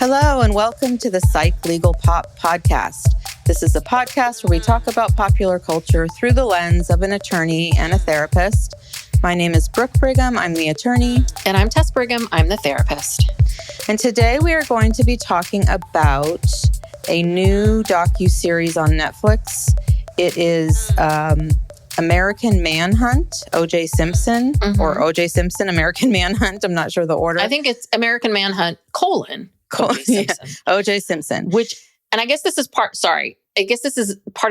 Hello, and welcome to the Psych Legal Pop Podcast. This is a podcast where we talk about popular culture through the lens of an attorney and a therapist. My name is Brooke Brigham. I'm the attorney. And I'm Tess Brigham. I'm the therapist. And today we are going to be talking about a new docuseries on Netflix. It is American Manhunt, O.J. Simpson, or O.J. Simpson, American Manhunt. I'm not sure the order. I think it's American Manhunt, O.J. Simpson. O.J. Simpson. And I guess this is part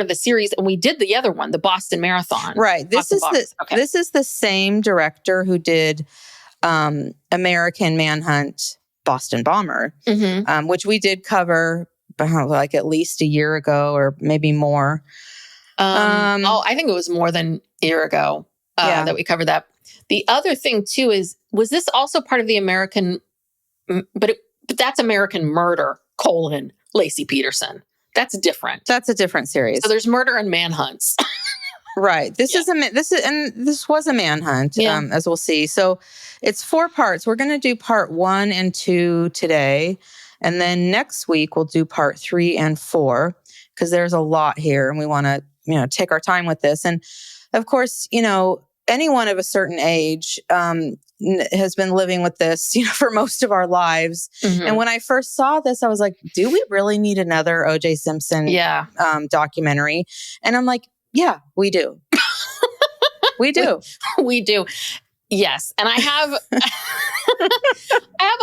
of the series. And we did the other one, the Boston Marathon. Right. This is the same director who did American Manhunt, Boston Bomber, which we did cover like at least a year ago or maybe more. I think it was more than a year ago that we covered that. The other thing too was this also part of the American, but that's American Murder, Lacey Peterson. That's different. That's a different series. So there's murder and manhunts. Right. This was a manhunt, as we'll see. So it's 4 parts. We're going to do part 1 and 2 today. And then next week we'll do part 3 and 4 because there's a lot here and we want to, take our time with this. And of course, anyone of a certain age has been living with this, for most of our lives. Mm-hmm. And when I first saw this, I was like, do we really need another O.J. Simpson documentary? And I'm like, yeah, we do. We do. We do. Yes. And I have I have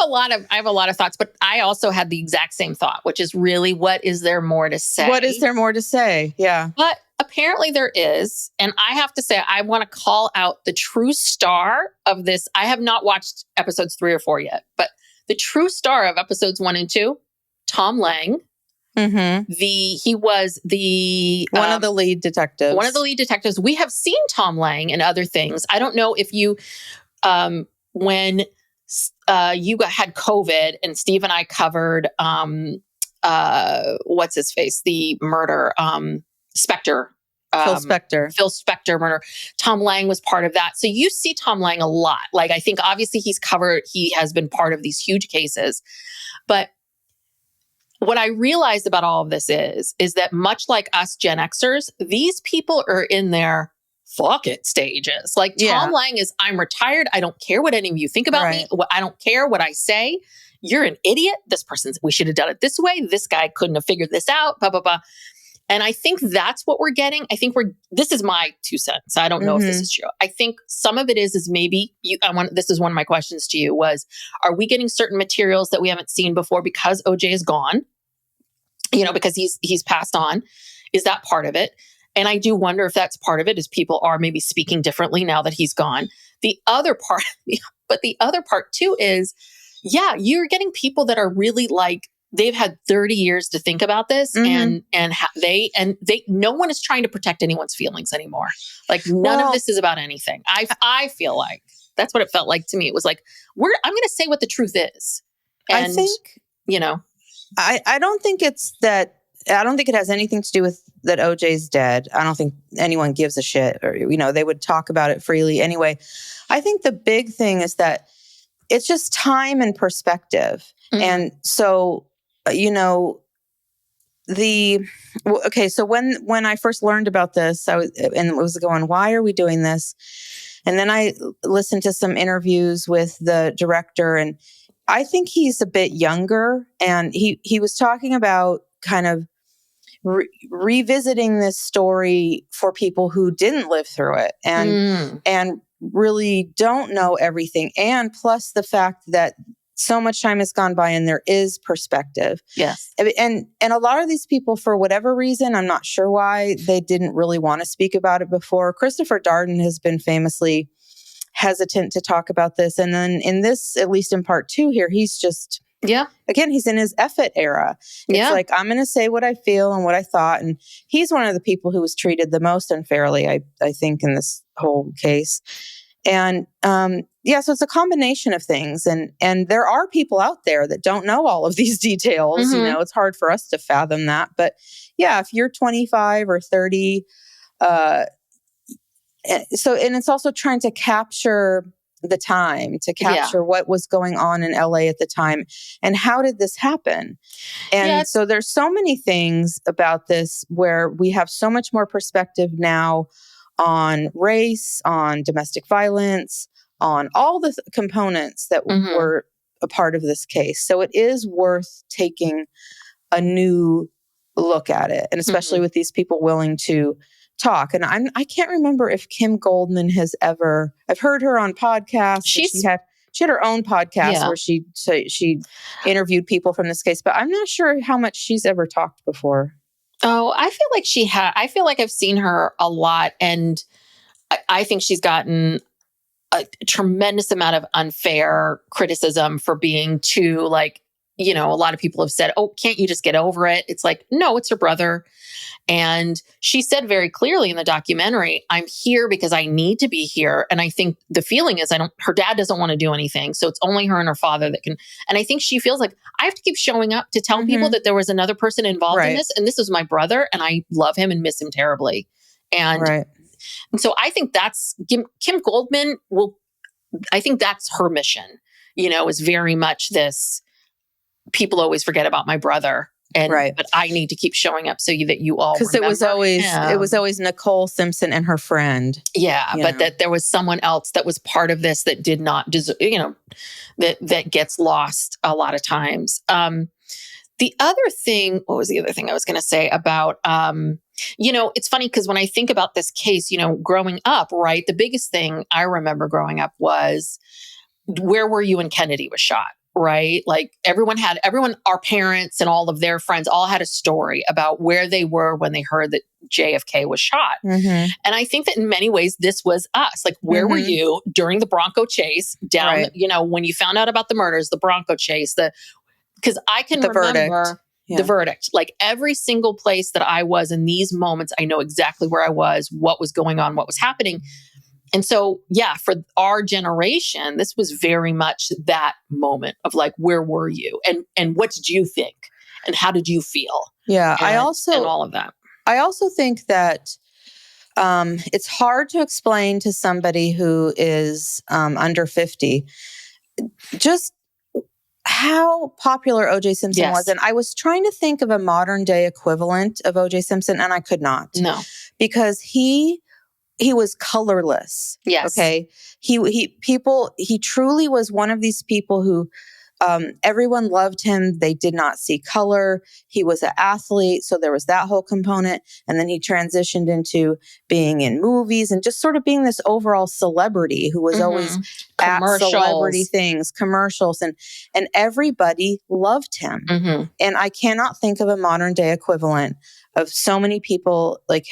a lot of thoughts, but I also had the exact same thought, which is really, what is there more to say? What is there more to say? Yeah. But apparently there is. And I have to say, I want to call out the true star of this. I have not watched episodes 3 or 4 yet, but the true star of episodes 1 and 2, Tom Lang. Mm-hmm. He was one of the lead detectives. One of the lead detectives. We have seen Tom Lang in other things. I don't know if you, when you had COVID and Steve and I covered, what's his face? The murder, Spector. Phil Spector murder. Tom Lang was part of that. So you see Tom Lang a lot. Like, I think obviously he has been part of these huge cases. But what I realized about all of this is that much like us Gen Xers, these people are in their fuck it stages. Like Tom Lang is, I'm retired. I don't care what any of you think about me. I don't care what I say. You're an idiot. We should have done it this way. This guy couldn't have figured this out, blah, blah, blah. And I think that's what we're getting. I think this is my 2 cents. I don't know if this is true. I think some of it is maybe this is one of my questions to you was, are we getting certain materials that we haven't seen before because OJ is gone? Because he's passed on. Is that part of it? And I do wonder if that's part of it, is people are maybe speaking differently now that he's gone. The other part too is, you're getting people that are really like, they've had 30 years to think about this, and no one is trying to protect anyone's feelings anymore. Like none of this is about anything. I feel like that's what it felt like to me. It was like, I'm going to say what the truth is. And, I think, I don't think it's that. I don't think it has anything to do with that OJ's dead. I don't think anyone gives a shit, or, they would talk about it freely anyway. I think the big thing is that it's just time and perspective. Mm-hmm. And so, so when I first learned about this, I was going, why are we doing this? And then I listened to some interviews with the director, and I think he's a bit younger, and he was talking about kind of revisiting this story for people who didn't live through it and really don't know everything. And plus the fact that so much time has gone by and there is perspective. Yes. And a lot of these people, for whatever reason, I'm not sure why, they didn't really want to speak about it before. Christopher Darden has been famously hesitant to talk about this. And then in this, at least in part 2 here, he's just, again, he's in his effort era. It's like, I'm going to say what I feel and what I thought. And he's one of the people who was treated the most unfairly, I think, in this whole case. And so it's a combination of things. And there are people out there that don't know all of these details. Mm-hmm. It's hard for us to fathom that. But if you're 25 or 30, and it's also trying to capture the time, to capture what was going on in LA at the time, and how did this happen? And so there's so many things about this where we have so much more perspective now on race, on domestic violence, on all the components that were a part of this case. So it is worth taking a new look at it, and especially with these people willing to talk. And I can't remember if Kim Goldman has ever, I've heard her on podcasts. She had her own podcast where she interviewed people from this case, but I'm not sure how much she's ever talked before. Oh, I feel like she had. I feel like I've seen her a lot, and I think she's gotten a tremendous amount of unfair criticism for being too, like, you know, a lot of people have said, oh, can't you just get over it? It's like, no, it's her brother. And she said very clearly in the documentary, I'm here because I need to be here. And I think the feeling is her dad doesn't want to do anything. So it's only her and her father that can. And I think she feels like I have to keep showing up to tell people that there was another person involved in this. And this is my brother, and I love him and miss him terribly. And so I think that's Kim Goldman I think that's her mission, you know, is very much this, people always forget about my brother. And but I need to keep showing up so that you all, because it was always Nicole, Simpson, and her friend. Yeah, but that there was someone else that was part of this that did not deserve, you know, that gets lost a lot of times. The other thing, what was the other thing I was going to say about, you know, it's funny because when I think about this case, you know, growing up, right, the biggest thing I remember growing up was, where were you when Kennedy was shot? Right? Like everyone, our parents and all of their friends all had a story about where they were when they heard that JFK was shot. And I think that in many ways, this was us. Like, where were you during the Bronco chase down, you know, when you found out about the murders, the Bronco chase, because I can remember the verdict, like every single place that I was in these moments, I know exactly where I was, what was going on, what was happening. And so, yeah, for our generation, this was very much that moment of like, where were you? And what did you think? And how did you feel? Yeah, and all of that. I also think that it's hard to explain to somebody who is under 50 just how popular O.J. Simpson was. And I was trying to think of a modern day equivalent of O.J. Simpson, and I could not. No. Because he was colorless. Yes. Okay. He truly was one of these people who, everyone loved him. They did not see color. He was an athlete. So there was that whole component. And then he transitioned into being in movies and just sort of being this overall celebrity who was always at celebrity things, commercials, and everybody loved him. And I cannot think of a modern day equivalent of so many people like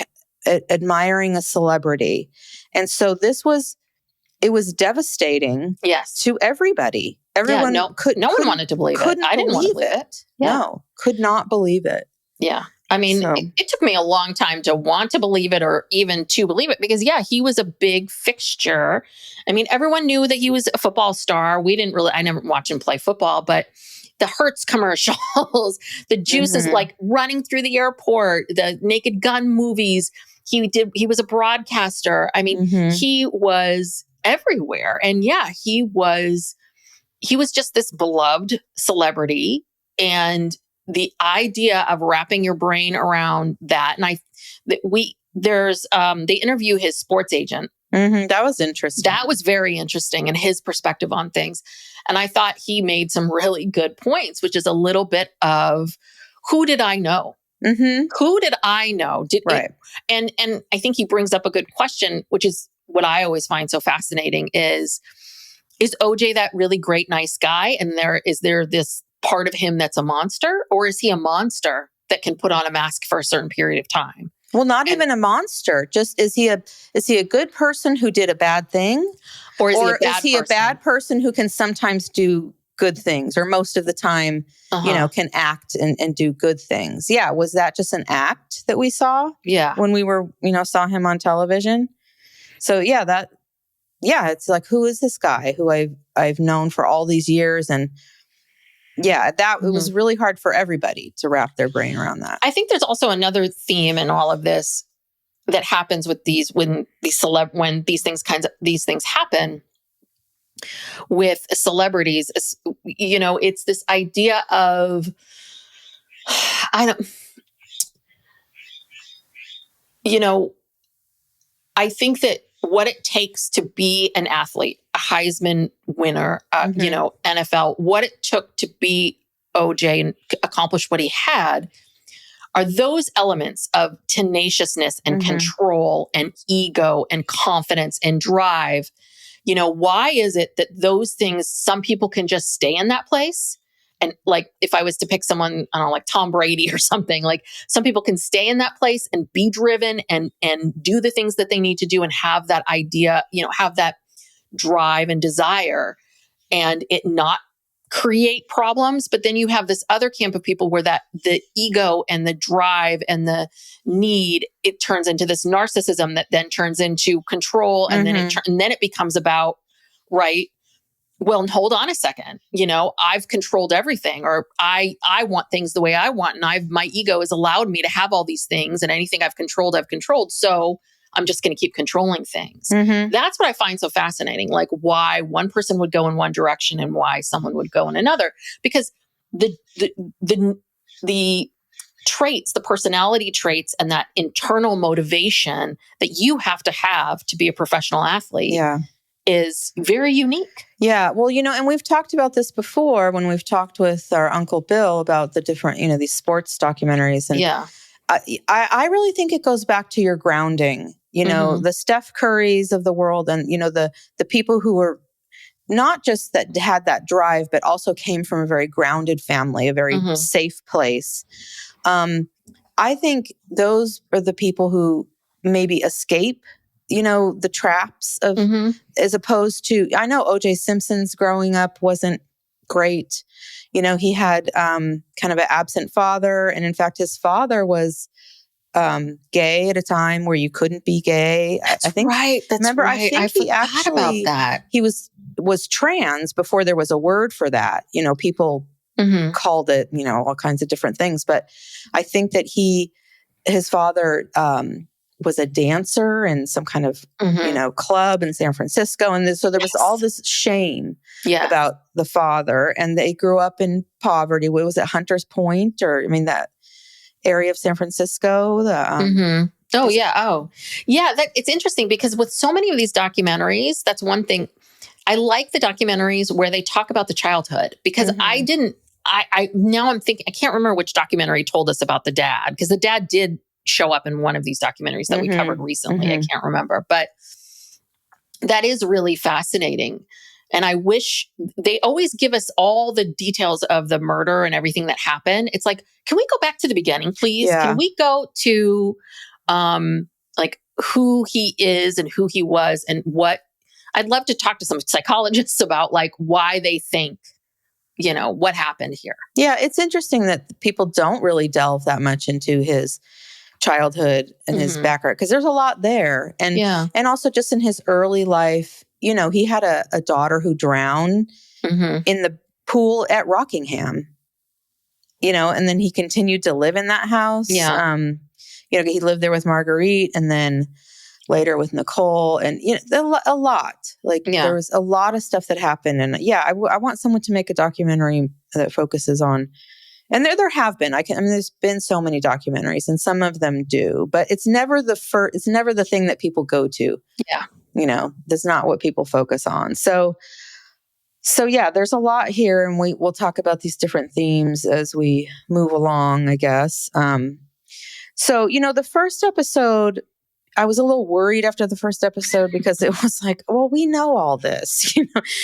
admiring a celebrity. And so it was devastating to everybody. Everyone no one wanted to believe it. I didn't want to believe it. No, could not believe it. Yeah. I mean, it took me a long time to want to believe it or even to believe it because, he was a big fixture. I mean, everyone knew that he was a football star. I never watched him play football, but the Hertz commercials, the juices like running through the airport, the Naked Gun movies. He was a broadcaster. I mean, he was everywhere. And he was just this beloved celebrity. And the idea of wrapping your brain around that. And they interview his sports agent. That was interesting. That was very interesting and his perspective on things. And I thought he made some really good points, which is a little bit of who did I know? Who did I know? And I think he brings up a good question, which is what I always find so fascinating is OJ that really great, nice guy? And is there this part of him that's a monster? Or is he a monster that can put on a mask for a certain period of time? Well, not even a monster. Just is he a good person who did a bad thing? Or is he a bad person who can sometimes do good things, or most of the time, can act and do good things? Yeah. Was that just an act that we saw? Yeah. When we were, saw him on television. So it's like, who is this guy who I've known for all these years? And it was really hard for everybody to wrap their brain around that. I think there's also another theme in all of this that happens with these, when these things happen, with celebrities. It's this idea of, I think that what it takes to be an athlete, a Heisman winner, NFL, what it took to be OJ and accomplish what he had are those elements of tenaciousness and control and ego and confidence and drive. Why is it that those things, some people can just stay in that place? And like, if I was to pick someone, I don't know, like Tom Brady or something, like some people can stay in that place and be driven and do the things that they need to do and have that idea, have that drive and desire and it not create problems. But then you have this other camp of people where that the ego and the drive and the need, it turns into this narcissism that then turns into control. And then it becomes about, right, well, hold on a second. I've controlled everything, or I want things the way I want. And my ego has allowed me to have all these things, and anything I've controlled. So I'm just going to keep controlling things. That's what I find so fascinating. Like why one person would go in one direction and why someone would go in another, because the traits, the personality traits and that internal motivation that you have to be a professional athlete is very unique. Yeah. Well, and we've talked about this before when we've talked with our Uncle Bill about the different, these sports documentaries. And I really think it goes back to your grounding, the Steph Currys of the world and, the people who were not just that had that drive, but also came from a very grounded family, a very safe place. I think those are the people who maybe escape the traps of, as opposed to, I know O.J. Simpson's growing up wasn't great. He had kind of an absent father. And in fact, his father was gay at a time where you couldn't be gay. I think, right. That's remember, right. I think he actually, about that. He was trans before there was a word for that. People called it, all kinds of different things. But I think that his father, was a dancer in some kind of, club in San Francisco. And so there was all this shame about the father, and they grew up in poverty. What was it, Hunter's Point? That area of San Francisco. It's interesting because with so many of these documentaries, that's one thing. I like the documentaries where they talk about the childhood, because now I'm thinking, I can't remember which documentary told us about the dad, because the dad did show up in one of these documentaries that we covered recently. I can't remember, but that is really fascinating. And I wish they always give us all the details of the murder and everything that happened. It's like, can we go back to the beginning, please? Yeah. Can we go to like who he is and who he was and what? I'd love to talk to some psychologists about like why they think, what happened here. Yeah, it's interesting that people don't really delve that much into his childhood and his background, because there's a lot there. And also just in his early life, he had a daughter who drowned in the pool at Rockingham, and then he continued to live in that house. Yeah. He lived there with Marguerite and then later with Nicole, and a lot. There was a lot of stuff that happened. And I want someone to make a documentary that focuses on. And there have been. There's been so many documentaries, and some of them do, but it's never it's never the thing that people go to. Yeah, that's not what people focus on. So yeah, there's a lot here, and we'll talk about these different themes as we move along, I guess. So the first episode, I was a little worried after the first episode because it was like, well, we know all this,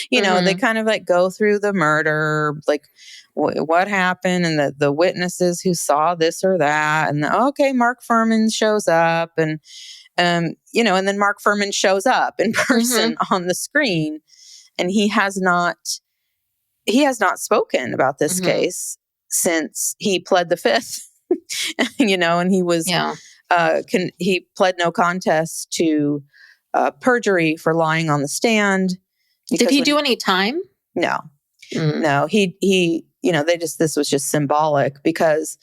they kind of like go through the murder, like what happened and the witnesses who saw this or that. And okay, Mark Furman shows up and then Mark Furman shows up in person on the screen, and he has not spoken about this case since he pled the fifth, and he was, he pled no contest to perjury for lying on the stand. Did he do any time? No, no, he this was just symbolic because,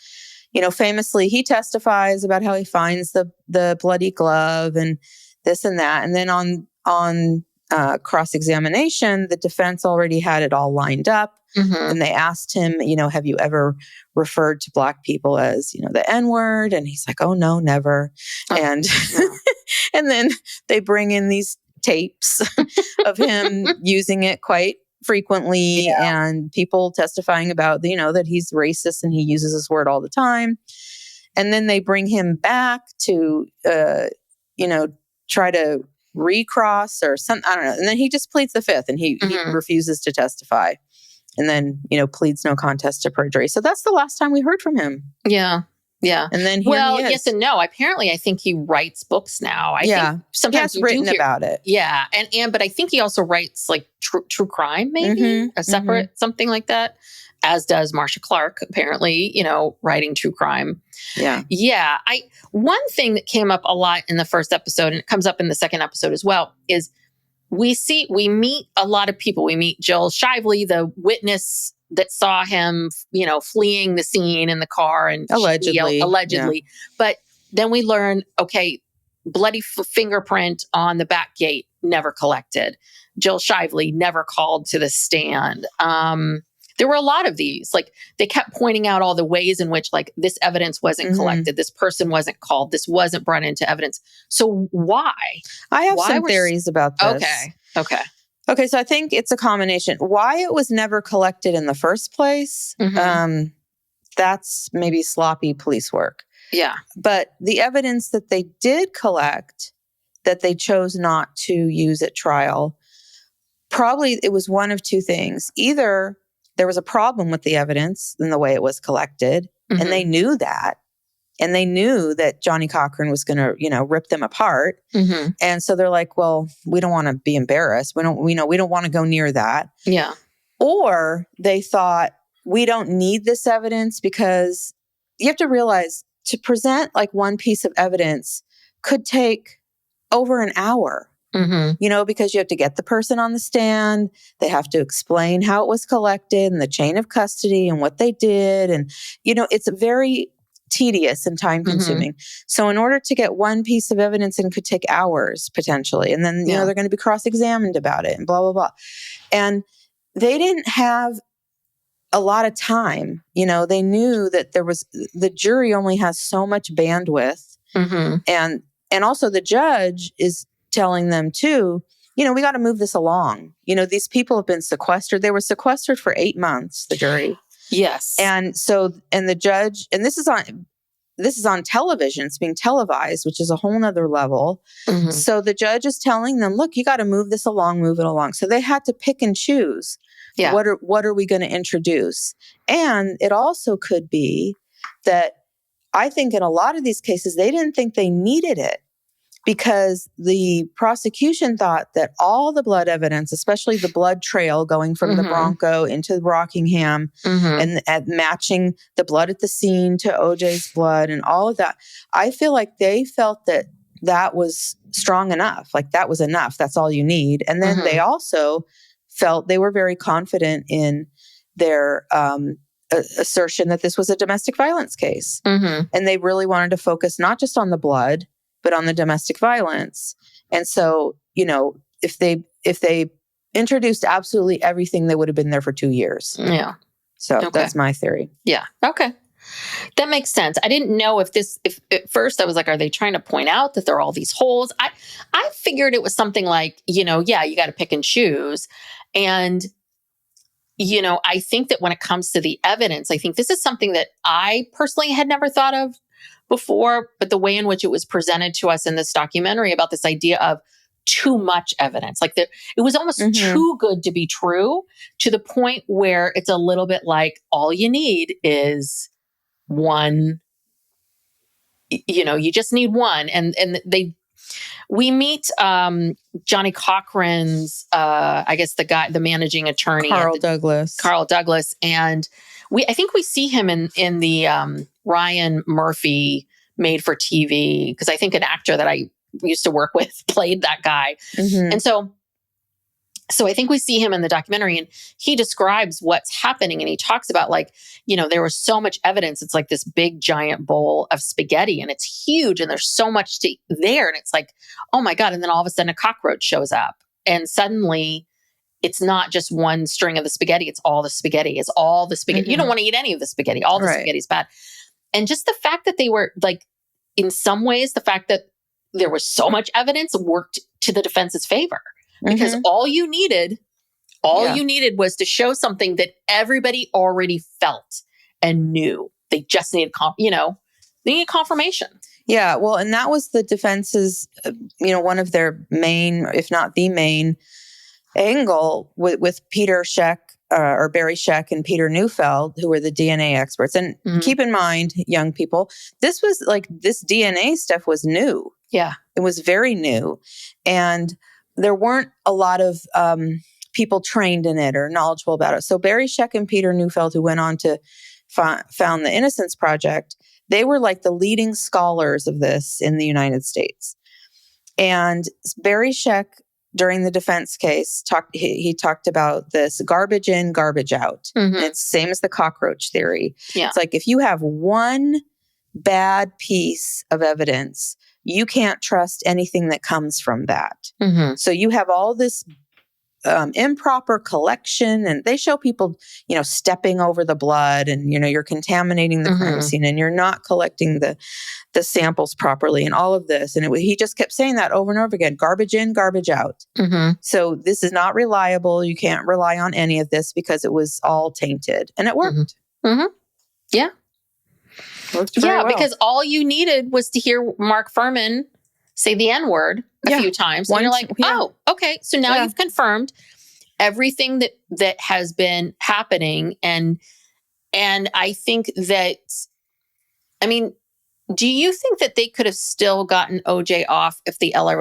famously he testifies about how he finds the bloody glove and this and that. And then on cross-examination, the defense already had it all lined up. Mhm. And they asked him, have you ever referred to Black people as, the N-word? And he's like, oh, no, never. And, and then they bring in these tapes of him using it quite frequently and people testifying about, that he's racist and he uses this word all the time. And then they bring him back to, try to recross or something. I don't know. And then he just pleads the fifth and he refuses to testify. And then, pleads no contest to perjury. So that's the last time we heard from him. Yeah. Yeah. And then here he is. Yes and no. Apparently, I think he writes books now. I think sometimes he has written about it. Yeah. But I think he also writes like true crime, maybe a separate something like that, as does Marcia Clark, apparently, writing true crime. Yeah. Yeah. One thing that came up a lot in the first episode, and it comes up in the second episode as well, is we meet a lot of people. We meet Jill Shively, the witness that saw him, fleeing the scene in the car and allegedly. Yeah. But then we learn, okay, bloody fingerprint on the back gate, never collected. Jill Shively never called to the stand. There were a lot of these. Like, they kept pointing out all the ways in which, like, this evidence wasn't collected, this person wasn't called, this wasn't brought into evidence. So why? I have some theories about this. Okay, so I think it's a combination. Why it was never collected in the first place, that's maybe sloppy police work. Yeah. But the evidence that they did collect, that they chose not to use at trial, probably it was one of two things. Either there was a problem with the evidence in the way it was collected, and they knew that. And they knew that Johnny Cochran was going to, rip them apart. And so they're like, well, we don't want to be embarrassed. We don't want to go near that. Yeah. Or they thought, we don't need this evidence, because you have to realize to present like one piece of evidence could take over an hour. Because you have to get the person on the stand. They have to explain how it was collected and the chain of custody and what they did. And, it's very tedious and time consuming. So in order to get one piece of evidence, it could take hours potentially. And then, they're going to be cross-examined about it and blah, blah, blah. And they didn't have a lot of time. They knew that the jury only has so much bandwidth. And also the judge is telling them too, we got to move this along. These people have been sequestered. They were sequestered for 8 months, the jury. Yes. And so, and the judge, and this is on television, it's being televised, which is a whole nother level. So the judge is telling them, look, you got to move this along, move it along. So they had to pick and choose. Yeah. What are we going to introduce? And it also could be that I think in a lot of these cases, they didn't think they needed it, because the prosecution thought that all the blood evidence, especially the blood trail going from the Bronco into Rockingham and matching the blood at the scene to OJ's blood and all of that, I feel like they felt that was strong enough. Like, that was enough. That's all you need. And then they also felt they were very confident in their assertion that this was a domestic violence case. And they really wanted to focus not just on the blood, but on the domestic violence. And so, if they introduced absolutely everything, they would have been there for 2 years. Yeah. So that's my theory. Yeah. Okay. That makes sense. I didn't know if at first I was like, are they trying to point out that there are all these holes? I figured it was something like, you got to pick and choose. And, I think that when it comes to the evidence, I think this is something that I personally had never thought of before, but the way in which it was presented to us in this documentary about this idea of too much evidence, like it was almost too good to be true, to the point where it's a little bit like all you need is one, you just need one. And we meet Johnny Cochran's, I guess the managing attorney, Carl Douglas. And I think we see him in the Ryan Murphy Made for TV, because I think an actor that I used to work with played that guy. And so I think we see him in the documentary, and he describes what's happening, and he talks about there was so much evidence. It's like this big giant bowl of spaghetti, and it's huge, and there's so much there, and it's like, oh my God. And then all of a sudden a cockroach shows up. And suddenly it's not just one string of the spaghetti. It's all the spaghetti. It's all the spaghetti. You don't want to eat any of the spaghetti. All the spaghetti is bad. And just the fact that they were like, in some ways, the fact that there was so much evidence worked to the defense's favor, because all you needed was to show something that everybody already felt and knew. They just needed, they needed confirmation. Yeah. Well, and that was the defense's, one of their main, if not the main angle with Peter Scheck, or Barry Scheck and Peter Neufeld, who were the DNA experts. And keep in mind, young people, this DNA stuff was new. Yeah. It was very new. And there weren't a lot of people trained in it or knowledgeable about it. So Barry Scheck and Peter Neufeld, who went on to found the Innocence Project, they were like the leading scholars of this in the United States. And Barry Scheck, during the defense case, he talked about this garbage in, garbage out. It's the same as the cockroach theory. Yeah. It's like if you have one bad piece of evidence, you can't trust anything that comes from that. So you have all this improper collection, and they show people, stepping over the blood, and, you're contaminating the crime scene, and you're not collecting the samples properly, and all of this. And he just kept saying that over and over again, garbage in, garbage out. So this is not reliable. You can't rely on any of this because it was all tainted, and it worked. Yeah. Worked very well. Because all you needed was to hear Mark Furman say the N-word a few times. And you're like, oh, okay. So now you've confirmed everything that has been happening. And I think that, do you think that they could have still gotten OJ off if the LA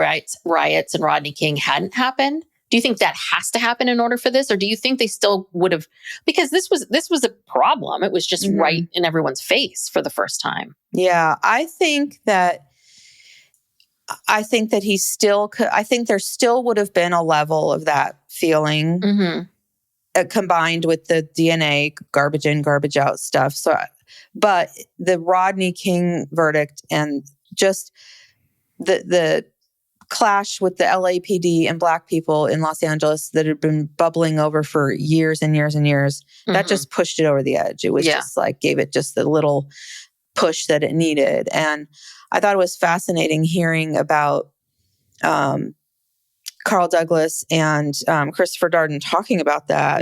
riots and Rodney King hadn't happened? Do you think that has to happen in order for this? Or do you think they still would have, because this was a problem. It was just right in everyone's face for the first time. Yeah. I think that he still could. I think there still would have been a level of that feeling combined with the DNA garbage in, garbage out stuff. So, but the Rodney King verdict and just the clash with the LAPD and Black people in Los Angeles that had been bubbling over for years and years and years, that just pushed it over the edge. It was just like, gave it just the little push that it needed. And I thought it was fascinating hearing about Carl Douglas and Christopher Darden talking about that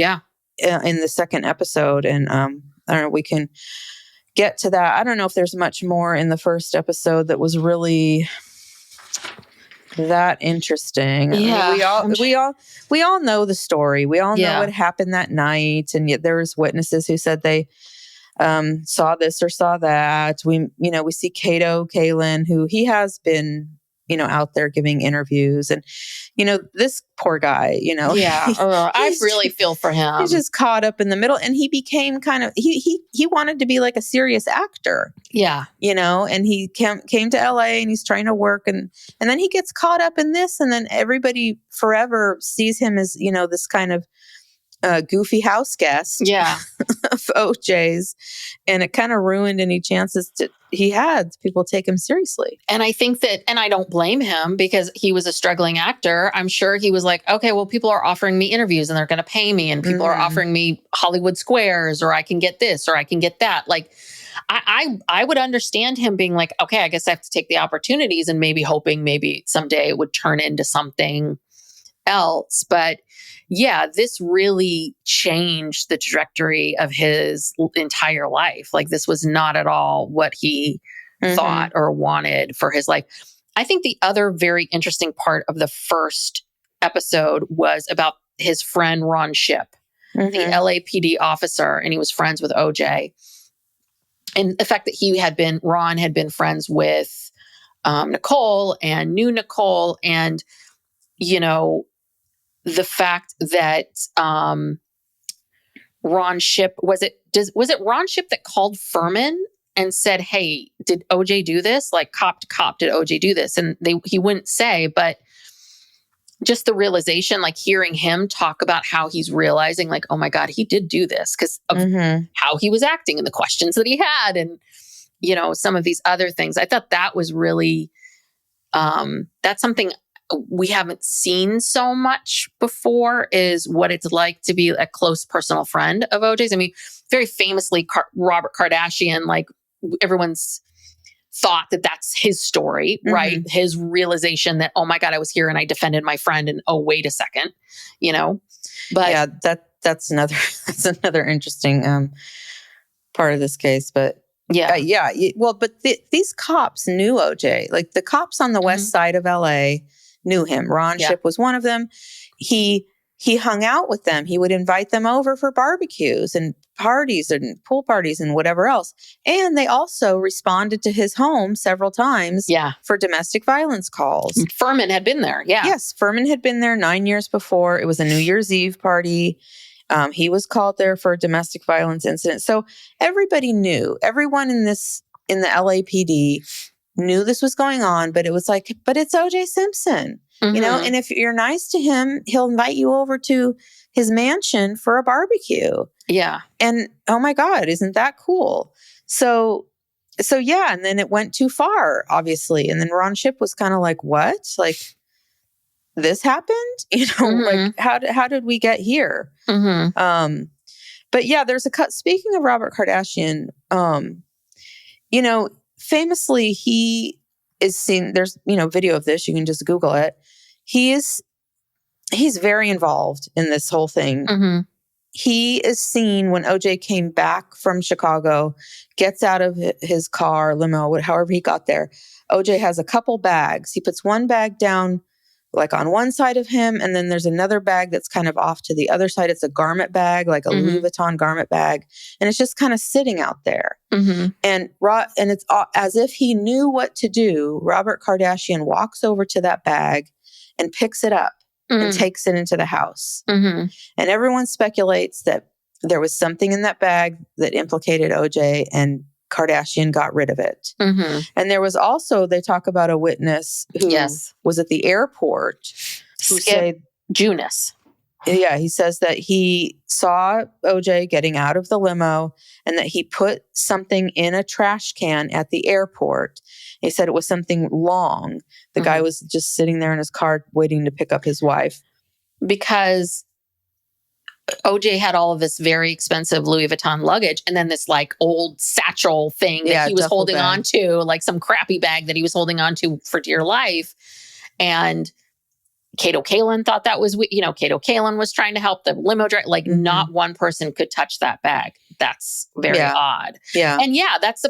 in the second episode. And I don't know, we can get to that. I don't know if there's much more in the first episode that was really that interesting. Yeah. I mean, we all know the story. We all know what happened that night. And yet there was witnesses who said they saw this or saw that. We see Cato Kalin, who he has been, out there giving interviews, and, this poor guy, I really feel for him. He's just caught up in the middle, and he became kind of, he wanted to be like a serious actor. Yeah. And he came to LA and he's trying to work, and then he gets caught up in this, and then everybody forever sees him as, this kind of goofy house guest of OJ's, and it kind of ruined any chances he had people take him seriously. And I think that, and I don't blame him, because he was a struggling actor. I'm sure he was like, okay, well, people are offering me interviews and they're going to pay me, and people are offering me Hollywood Squares, or I can get this, or I can get that. Like, I would understand him being like, okay, I guess I have to take the opportunities, and maybe hoping maybe someday it would turn into something else. But yeah, this really changed the trajectory of his entire life. Like, this was not at all what he thought or wanted for his life. I think the other very interesting part of the first episode was about his friend Ron Shipp, the LAPD officer, and he was friends with OJ. And the fact that Ron had been friends with Nicole and knew Nicole, and, the fact that Ron Shipp, was it Ron Shipp that called Furman and said, hey, did OJ do this? Like, cop to cop, did OJ do this? And he wouldn't say, but just the realization, like hearing him talk about how he's realizing, like, oh my God, he did do this because of how he was acting and the questions that he had, and, some of these other things. I thought that was really, that's something we haven't seen so much before is what it's like to be a close personal friend of OJ's. I mean, very famously, Robert Kardashian, like everyone's thought that that's his story, right? Mm-hmm. His realization that, oh my God, I was here and I defended my friend, and oh, wait a second, you know? But yeah, that's another interesting part of this case. But but these cops knew OJ. Like the cops on the west side of LA knew him. Ron Shipp was one of them. He hung out with them. He would invite them over for barbecues and parties and pool parties and whatever else. And they also responded to his home several times for domestic violence calls. Furman had been there. Yeah. Yes. Furman had been there 9 years before. It was a New Year's Eve party. He was called there for a domestic violence incident. So everybody knew. Everyone in the LAPD knew this was going on, but it was like, but it's OJ Simpson. You know, and if you're nice to him, he'll invite you over to his mansion for a barbecue. Yeah. And oh my God, isn't that cool? So yeah. And then it went too far, obviously. And then Ron Shipp was kind of like, what? Like, this happened? You know, like how did we get here? But yeah, there's a cut. Speaking of Robert Kardashian, you know, famously, he is seen, there's, you know, video of this, you can just Google it. He's very involved in this whole thing. He is seen when OJ came back from Chicago, gets out of his car, limo, however he got there. OJ has a couple bags. He puts one bag down like on one side of him, and then there's another bag that's kind of off to the other side. It's a garment bag, like a Louis Vuitton garment bag, and it's just kind of sitting out there. And it's as if he knew what to do. Robert Kardashian walks over to that bag and picks it up and takes it into the house. And everyone speculates that there was something in that bag that implicated OJ, and Kardashian got rid of it. And there was also, they talk about a witness who was at the airport who said, Junis. Yeah, he says that he saw OJ getting out of the limo and that he put something in a trash can at the airport. He said it was something long. The guy was just sitting there in his car waiting to pick up his wife. Because OJ had all of this very expensive Louis Vuitton luggage, and then this like old satchel thing that he was holding on to, like some crappy bag that he was holding on to for dear life. And Kato Kalin thought that was, you know, Kato Kalin was trying to help the limo driver. Like not one person could touch that bag. That's very odd. Yeah. And yeah, that's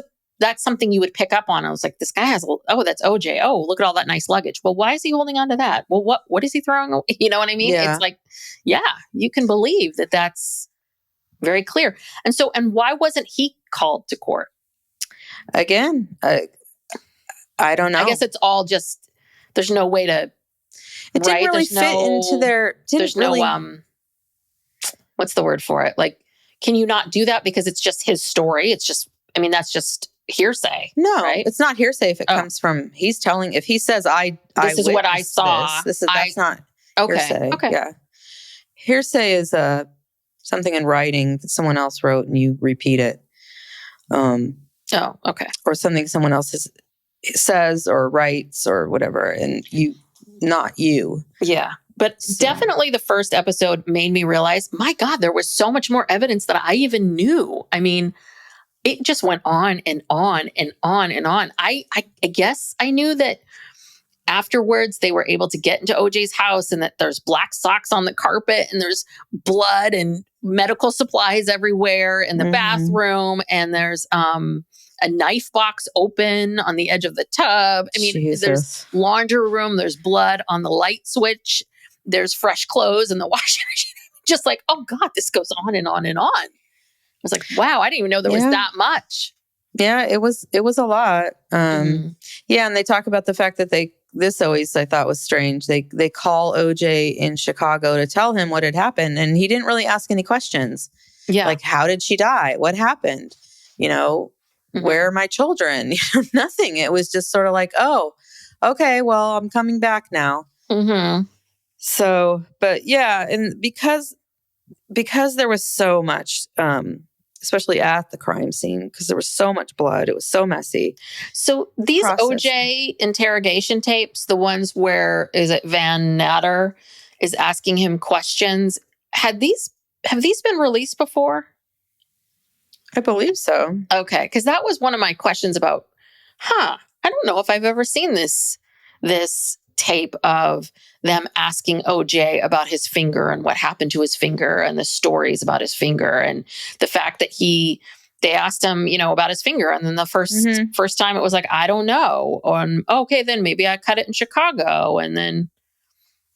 something you would pick up on. I was like, this guy has, that's OJ. Oh, look at all that nice luggage. Well, why is he holding on to that? Well, what is he throwing away? You know what I mean? Yeah. It's like, yeah, you can believe that that's very clear. And so, and why wasn't he called to court? Again, I don't know. I guess it's all just, there's no way to, it didn't really fit into their, what's the word for it? Like, can you not do that because it's just his story? It's just, I mean, that's just hearsay. No, right? It's not hearsay if it comes from, he's telling, if he says, this is what I saw. That's not hearsay. Okay. Yeah. Hearsay is something in writing that someone else wrote and you repeat it. Okay. Or something someone else says or writes or whatever, and not you. Yeah. But definitely the first episode made me realize, my God, there was so much more evidence that I even knew. I mean, it just went on and on and on and on. I guess I knew that afterwards they were able to get into OJ's house and that there's black socks on the carpet and there's blood and medical supplies everywhere in the bathroom. And there's a knife box open on the edge of the tub. I mean, there's laundry room, there's blood on the light switch, there's fresh clothes in the washing machine. Just like, oh God, this goes on and on and on. I was like, wow, I didn't even know there was that much. Yeah, it was a lot. Yeah, and they talk about the fact that this always I thought was strange. They call OJ in Chicago to tell him what had happened, and he didn't really ask any questions. Yeah, like how did she die? What happened? You know, where are my children? Nothing. It was just sort of like, oh, okay, well, I'm coming back now. So, but yeah, and because there was so much especially at the crime scene, because there was so much blood. It was so messy. So these Processing. OJ interrogation tapes, the ones where is it Van Natter is asking him questions, have these been released before? I believe so. Okay, because that was one of my questions about, I don't know if I've ever seen this tape of them asking OJ about his finger and what happened to his finger and the stories about his finger and the fact that they asked him, about his finger. And then the first time it was like, I don't know. Okay, then maybe I cut it in Chicago. And then,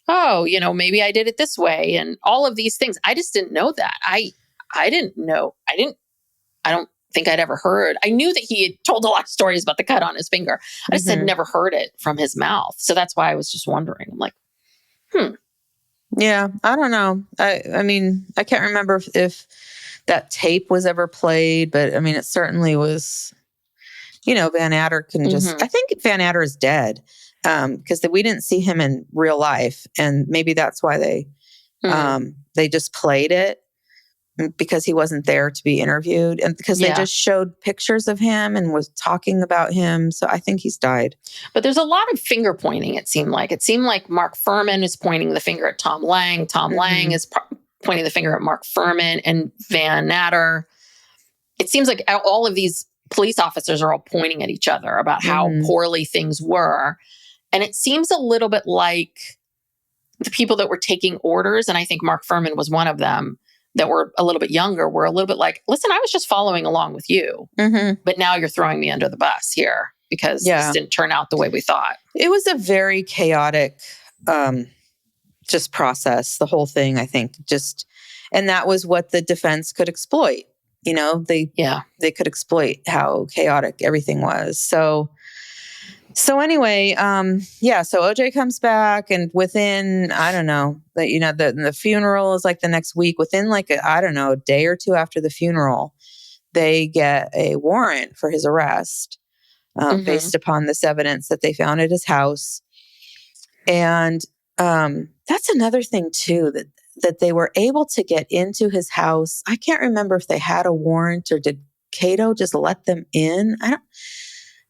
maybe I did it this way. And all of these things. I just didn't know that. I didn't know. I don't think I'd ever heard. I knew that he had told a lot of stories about the cut on his finger. I just had never heard it from his mouth. So that's why I was just wondering. I'm like, Yeah, I don't know. I mean, I can't remember if that tape was ever played, but I mean, it certainly was, Van Natter can I think Van Natter is dead because we didn't see him in real life. And maybe that's why they just played it. Because he wasn't there to be interviewed and because they just showed pictures of him and was talking about him. So I think he's died. But there's a lot of finger pointing, it seemed like. It seemed like Mark Fuhrman is pointing the finger at Tom Lang. Tom Lang is pointing the finger at Mark Fuhrman and Van Natter. It seems like all of these police officers are all pointing at each other about how poorly things were. And it seems a little bit like the people that were taking orders, and I think Mark Fuhrman was one of them, that were a little bit younger, were a little bit like, listen, I was just following along with you, but now you're throwing me under the bus here because this didn't turn out the way we thought. It was a very chaotic, just process, the whole thing, I think, and that was what the defense could exploit. They could exploit how chaotic everything was. So anyway, so OJ comes back and within, I don't know, the funeral is like the next week. Within a day or two after the funeral, they get a warrant for his arrest based upon this evidence that they found at his house. And that's another thing too, that they were able to get into his house. I can't remember if they had a warrant or did Cato just let them in?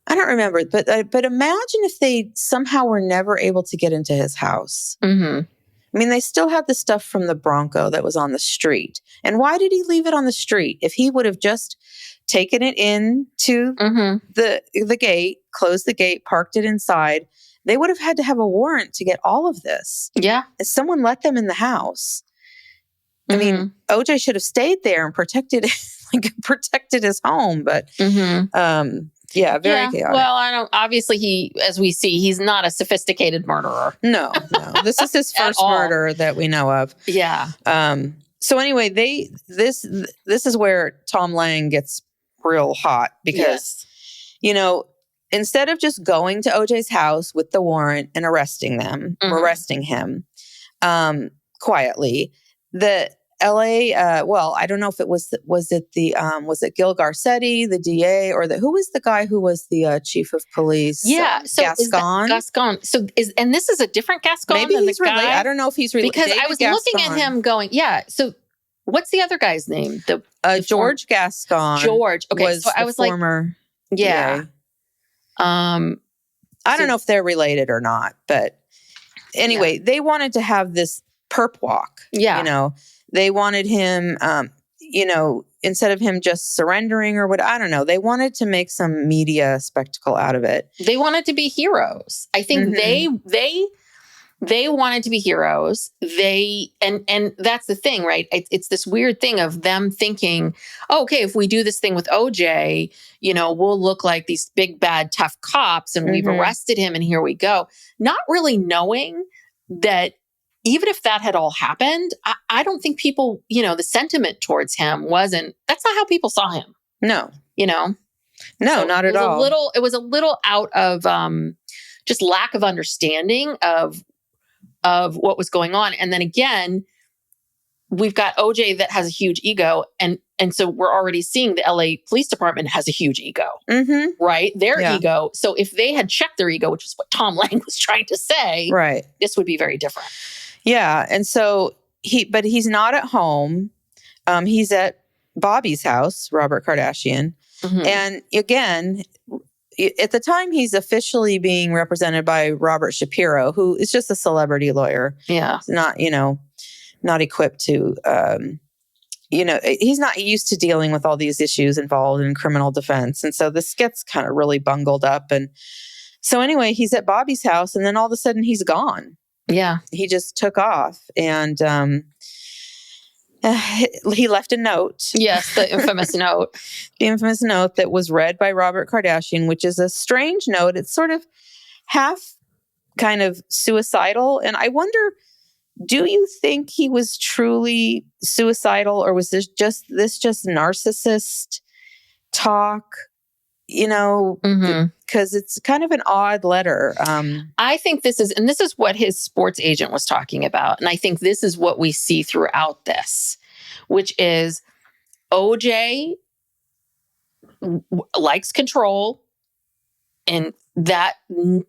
I don't remember, but imagine if they somehow were never able to get into his house. I mean, they still had the stuff from the Bronco that was on the street. And why did he leave it on the street? If he would have just taken it into the gate, closed the gate, parked it inside, they would have had to have a warrant to get all of this. Yeah. If someone let them in the house. I mean, OJ should have stayed there and protected his home, but very chaotic. Well, obviously as we see, he's not a sophisticated murderer. No. This is his first murder that we know of. Yeah. So anyway, this is where Tom Lang gets real hot because, instead of just going to OJ's house with the warrant and arresting him quietly, the LA, I don't know if it was it Gil Garcetti, the DA, or who was the guy who was the chief of police? Yeah. So Gascon. Gascon. So and this is a different Gascon Maybe than he's the guy. related. I don't know if he's related. Because I was looking at him going, so what's the other guy's name? The George Gascon. George. Okay. So I was former yeah. DA. I don't know if they're related or not, but anyway, they wanted to have this perp walk. Yeah. They wanted him, instead of him just surrendering or what, I don't know. They wanted to make some media spectacle out of it. They wanted to be heroes. I think they wanted to be heroes. And that's the thing, right? It's this weird thing of them thinking, okay, if we do this thing with OJ, we'll look like these big, bad, tough cops and we've arrested him and here we go. Not really knowing that even if that had all happened, I don't think people, the sentiment towards him that's not how people saw him. No. No, so not at all. It was a little out of just lack of understanding of what was going on. And then again, we've got OJ that has a huge ego. And so we're already seeing the LA Police Department has a huge ego, right? Their ego. So if they had checked their ego, which is what Tom Lang was trying to say, right, this would be very different. Yeah. And so he's not at home. He's at Bobby's house, Robert Kardashian. Mhm. And again, at the time, he's officially being represented by Robert Shapiro, who is just a celebrity lawyer. Yeah. He's not, not equipped to, he's not used to dealing with all these issues involved in criminal defense. And so this gets kind of really bungled up. And so anyway, he's at Bobby's house, and then all of a sudden he's gone. Yeah. He just took off, and he left a note. Yes, the infamous note. The infamous note that was read by Robert Kardashian, which is a strange note. It's sort of half kind of suicidal. And I wonder, do you think he was truly suicidal, or was this just narcissist talk? Because it's kind of an odd letter. I think this is what his sports agent was talking about. And I think this is what we see throughout this, which is OJ likes control, and that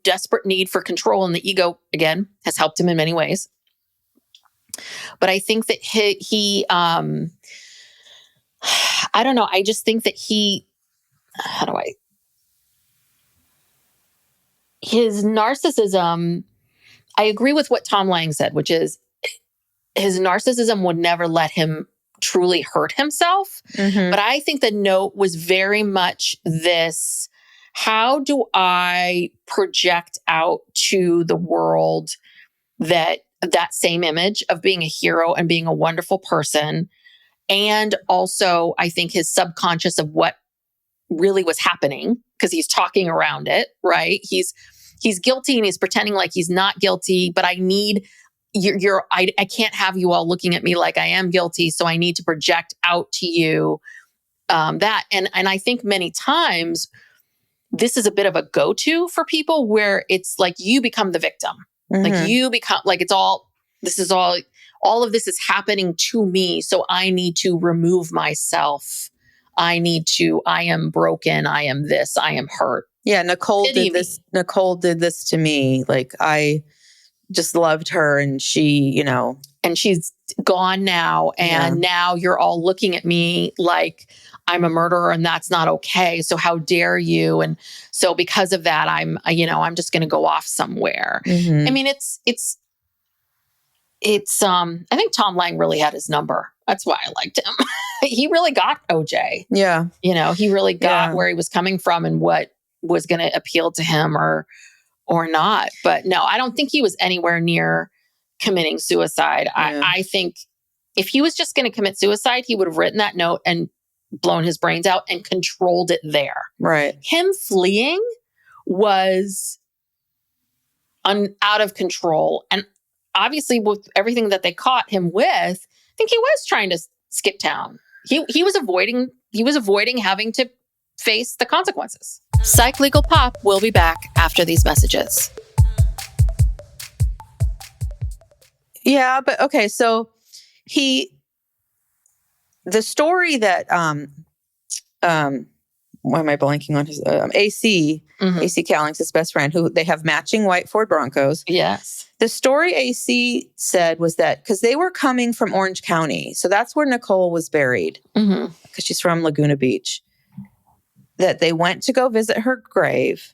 desperate need for control and the ego, again, has helped him in many ways. But I think that he I don't know. I just think that his narcissism, I agree with what Tom Lang said, which is his narcissism would never let him truly hurt himself. Mm-hmm. But I think the note was very much this: how do I project out to the world that same image of being a hero and being a wonderful person? And also, I think his subconscious of what really was happening, because he's talking around it, right? He's guilty and he's pretending like he's not guilty, but I need I can't have you all looking at me like I am guilty. So I need to project out to you that. And I think many times this is a bit of a go-to for people, where it's like you become the victim. Mm-hmm. Like you become like, all of this is happening to me. So I need to remove myself. I am broken. I am this, I am hurt. Yeah. Nicole did this. Nicole did this to me. Like, I just loved her, and she, and she's gone now. And now you're all looking at me like I'm a murderer, and that's not okay. So how dare you? And so because of that, I'm just going to go off somewhere. Mm-hmm. I mean, it's I think Tom Lang really had his number. That's why I liked him. He really got OJ. Yeah. He really got where he was coming from and what was going to appeal to him or not. But no, I don't think he was anywhere near committing suicide. Yeah. I think if he was just going to commit suicide, he would have written that note and blown his brains out and controlled it there. Right. Him fleeing was out of control. And obviously with everything that they caught him with, I think he was trying to skip town. He was avoiding having to face the consequences. Psych Legal Pop will be back after these messages. Yeah, but okay, so the story that why am I blanking on his AC? Mm-hmm. AC Cowling's his best friend, who they have matching white Ford Broncos. Yes. The story AC said was that because they were coming from Orange County, so that's where Nicole was buried, because she's from Laguna Beach, that they went to go visit her grave.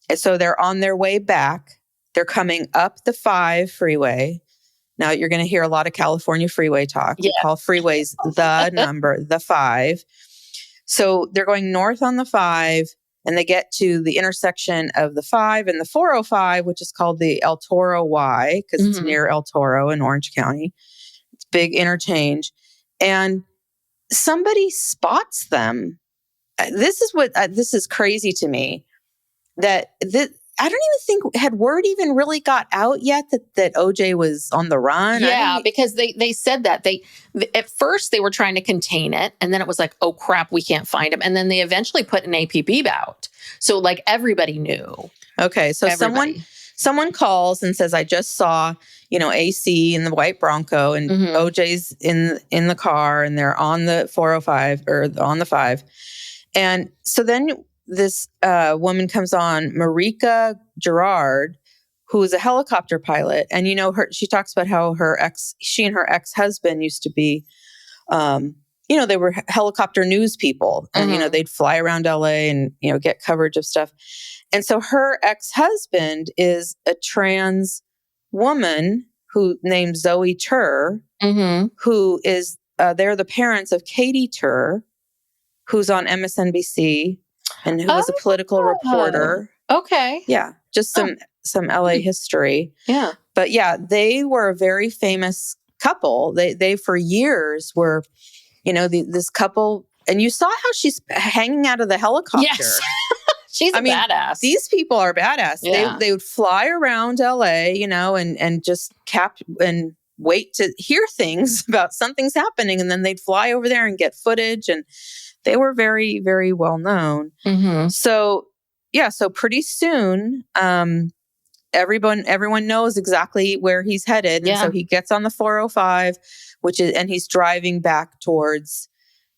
And so they're on their way back. They're coming up the 5 freeway. Now you're going to hear a lot of California freeway talk. Yeah. We call freeways the number, the 5. So they're going north on the 5, and they get to the intersection of the 5 and the 405, which is called the El Toro Y, because it's near El Toro in Orange County. It's a big interchange. And somebody spots them. This is crazy to me, that I don't even think had word even really got out yet that OJ was on the run. Yeah, because they said that at first they were trying to contain it, and then it was like, oh crap, we can't find him, and then they eventually put an APB out, so like everybody knew. Okay, so someone calls and says, I just saw AC in the white Bronco, and OJ's in the car, and they're on the 405 or on the 5, and so then this woman comes on, Marika Gerard, who is a helicopter pilot. And, she talks about how she and her ex-husband used to be, they were helicopter news people, and, they'd fly around LA and, get coverage of stuff. And so her ex-husband is a trans woman who named Zoe Tur, who is, they're the parents of Katie Tur, who's on MSNBC and who was a political reporter. Okay. Yeah. Just some LA history. Yeah. But yeah, they were a very famous couple. They for years were, this couple, and you saw how she's hanging out of the helicopter. Yes. She's a badass. These people are badass. Yeah. They would fly around LA, and just and wait to hear things about something's happening. And then they'd fly over there and get footage. And they were very, very well known. So yeah, so pretty soon, everyone knows exactly where he's headed. And so he gets on the 405, and he's driving back towards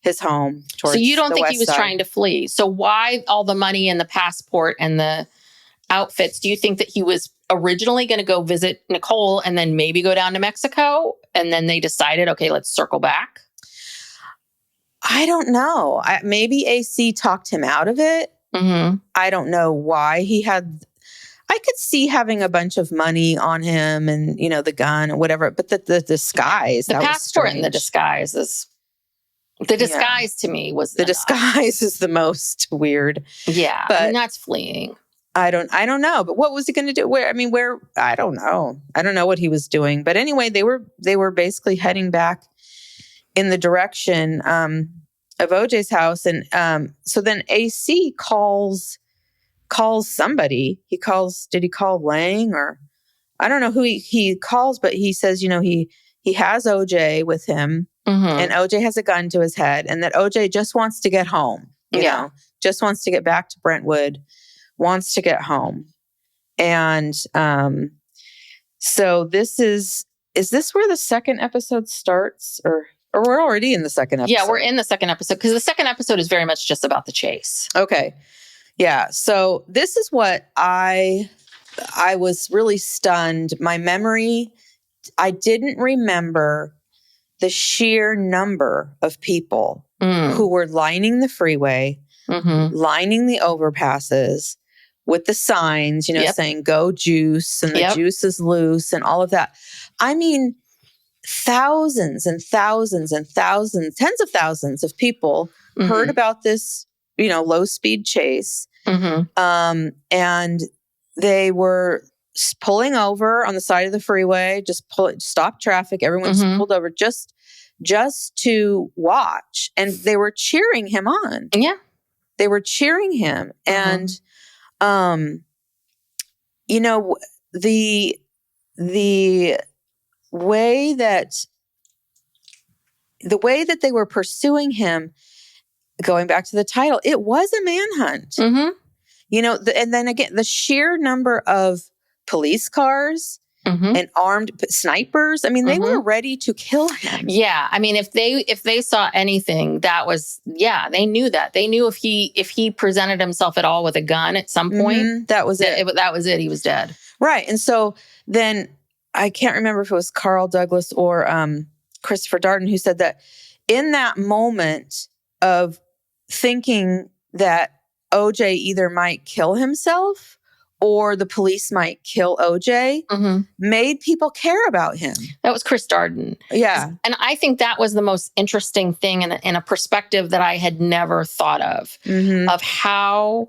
his home. So you don't think he was trying to flee? So why all the money and the passport and the outfits? Do you think that he was originally going to go visit Nicole and then maybe go down to Mexico? And then they decided, okay, let's circle back? I don't know. Maybe AC talked him out of it. I don't know why I could see having a bunch of money on him and, the gun or whatever, but the disguise. The passport and the disguise is... The disguise to me was the disguise is the most weird. Yeah, but that's fleeing. I don't know. But what was he going to do? Where? I don't know. I don't know what he was doing. But anyway, they were basically heading back in the direction of OJ's house, and so then AC calls somebody. Did he call Lang, or I don't know who he calls, but he says he has OJ with him. And OJ has a gun to his head, and that OJ just wants to get home, just wants to get back to Brentwood, wants to get home. And so this is this where the second episode starts, or we're already in the second episode? Yeah, we're in the second episode, because the second episode is very much just about the chase. Okay. Yeah. So this is what I was really stunned. My memory, I didn't remember the sheer number of people who were lining the freeway, lining the overpasses with the signs, saying "Go Juice" and the juice is loose and all of that. I mean, thousands and thousands and thousands, tens of thousands of people heard about this, low speed chase, and they were pulling over on the side of the freeway, stop traffic. Everyone's pulled over just to watch. And they were cheering him on. Yeah. They were cheering him. And, the way that they were pursuing him, going back to the title, it was a manhunt. And then again, the sheer number of police cars and armed snipers. I mean, they were ready to kill him. Yeah. I mean, if they saw anything, that was, they knew that. They knew if he presented himself at all with a gun at some point, that was it. That was it. He was dead. Right. And so then I can't remember if it was Carl Douglas or Christopher Darden who said that in that moment of thinking that OJ either might kill himself or the police might kill OJ, made people care about him. That was Chris Darden. Yeah. And I think that was the most interesting thing in a perspective that I had never thought of how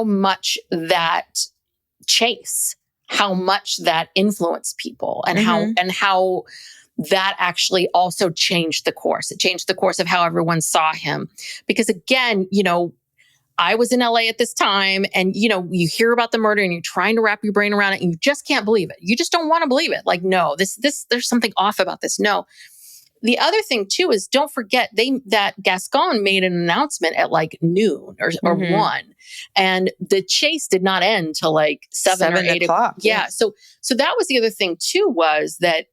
much that chase, how much that influenced people, and how that actually also changed the course. It changed the course of how everyone saw him. Because again, I was in LA at this time, and, you hear about the murder and you're trying to wrap your brain around it and you just can't believe it. You just don't want to believe it. Like, no, there's something off about this. No. The other thing too is, don't forget that Gascon made an announcement at like noon or 1, and the chase did not end till like 7 or 8 o'clock. Yeah. So that was the other thing too, was that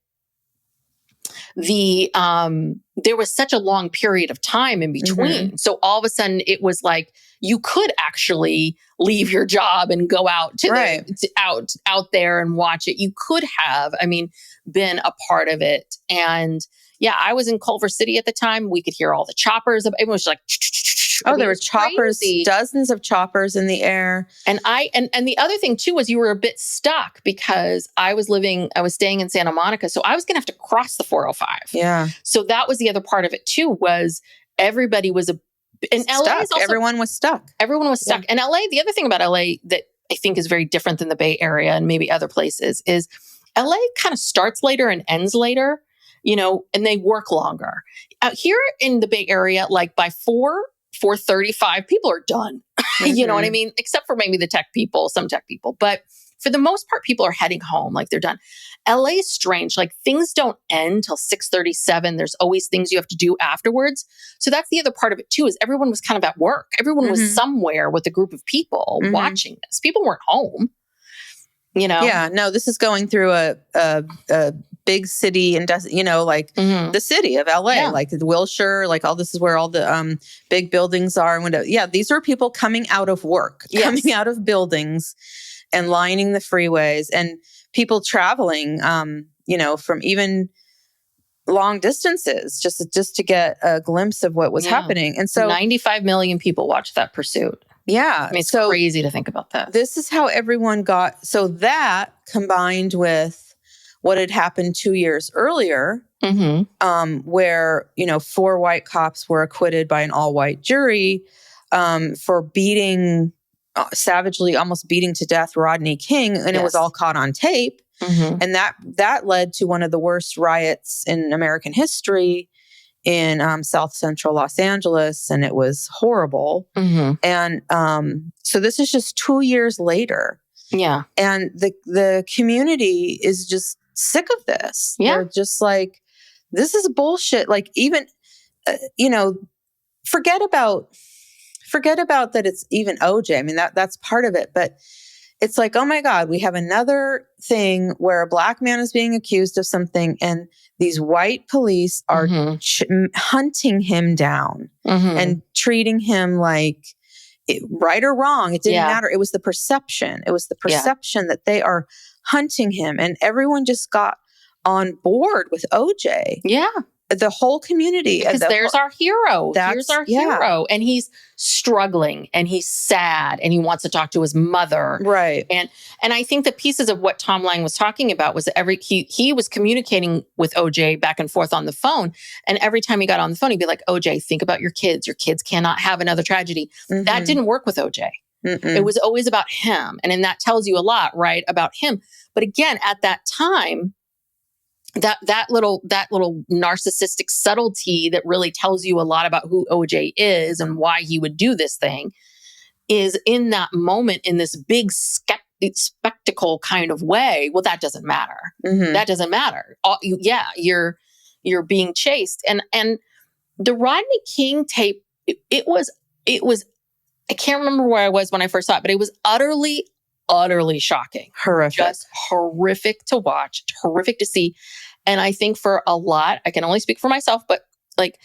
there was such a long period of time in between. So all of a sudden it was like, you could actually leave your job and go out to out there and watch it. You could have, been a part of it. And, Yeah, I was in Culver City at the time. We could hear all the choppers. It was like, there were choppers, crazy. Dozens of choppers in the air. And the other thing too was you were a bit stuck because I was staying in Santa Monica. So I was going to have to cross the 405. Yeah. So that was the other part of it too, was everybody was in LA. Also, everyone was stuck. Everyone was stuck. And LA, the other thing about LA that I think is very different than the Bay Area and maybe other places is LA kind of starts later and ends later, and they work longer. Out here in the Bay Area, like by 4:35, people are done. Mm-hmm. You know what I mean? Except for maybe some tech people. But for the most part, people are heading home, like they're done. LA is strange. Like things don't end till 6:37. There's always things you have to do afterwards. So that's the other part of it too, is everyone was kind of at work. Everyone was somewhere with a group of people watching this. People weren't home, Yeah, no, this is going through a big city and the city of LA, like the Wilshire, like all this is where all the big buildings are. And these are people coming out of work, coming out of buildings and lining the freeways, and people traveling, from even long distances just to get a glimpse of what was happening. And so 95 million people watched that pursuit. Yeah. I mean, it's crazy to think about that. This is how everyone got. So that combined with what had happened 2 years earlier, where, 4 white cops were acquitted by an all-white jury for beating, savagely, almost beating to death Rodney King. And it was all caught on tape. And that led to one of the worst riots in American history in South Central Los Angeles. And it was horrible. And so this is just 2 years later. Yeah. And the community is just sick of this. Yeah. They're just like, this is bullshit. Like even, forget about that it's even OJ. I mean, that's part of it. But it's like, oh my God, we have another thing where a Black man is being accused of something and these white police are hunting him down and treating him like right or wrong. It didn't matter. It was the perception. It was the perception that they are hunting him, and everyone just got on board with OJ. Yeah. The whole community. Because there's our hero. Here's our hero. And he's struggling and he's sad and he wants to talk to his mother. Right. And I think the pieces of what Tom Lang was talking about was he was communicating with OJ back and forth on the phone. And every time he got on the phone, he'd be like, OJ, think about your kids. Your kids cannot have another tragedy. That didn't work with OJ. It was always about him. And that tells you a lot, right, about him. But again, at that time, that little narcissistic subtlety that really tells you a lot about who OJ is and why he would do this thing is in that moment in this big spectacle kind of way. Well, that doesn't matter. That doesn't matter. You're being chased. And the Rodney King tape, it was, I can't remember where I was when I first saw it, but it was utterly shocking. Horrific. Just horrific to watch, horrific to see. And I think for a lot, I can only speak for myself, but like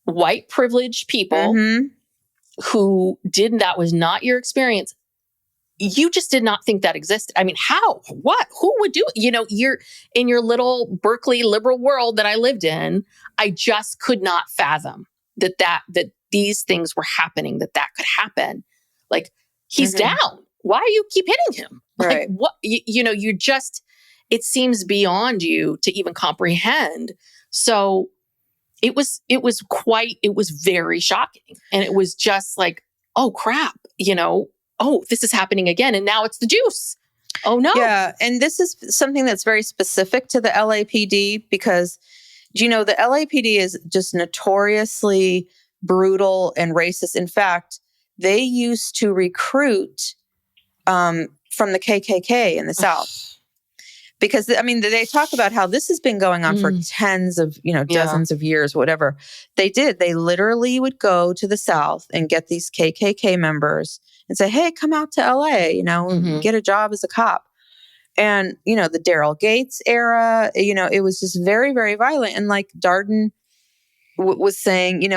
white privileged people who that was not your experience. You just did not think that existed. I mean, how? What? Who would do it? You're in your little Berkeley liberal world that I lived in. I just could not fathom that these things were happening, that could happen. Like, he's down. Why do you keep hitting him? Right. Like, what? You just, it seems beyond you to even comprehend. So it was very shocking. And it was just like, oh crap, this is happening again. And now it's the juice. Oh no. Yeah. And this is something that's very specific to the LAPD because, the LAPD is just notoriously brutal and racist. In fact, they used to recruit from the KKK in the South. Because, they talk about how this has been going on for tens of, dozens of years, whatever. They did. They literally would go to the South and get these KKK members and say, hey, come out to LA, get a job as a cop. And, the Daryl Gates era, it was just very, very violent. And like Darden was saying,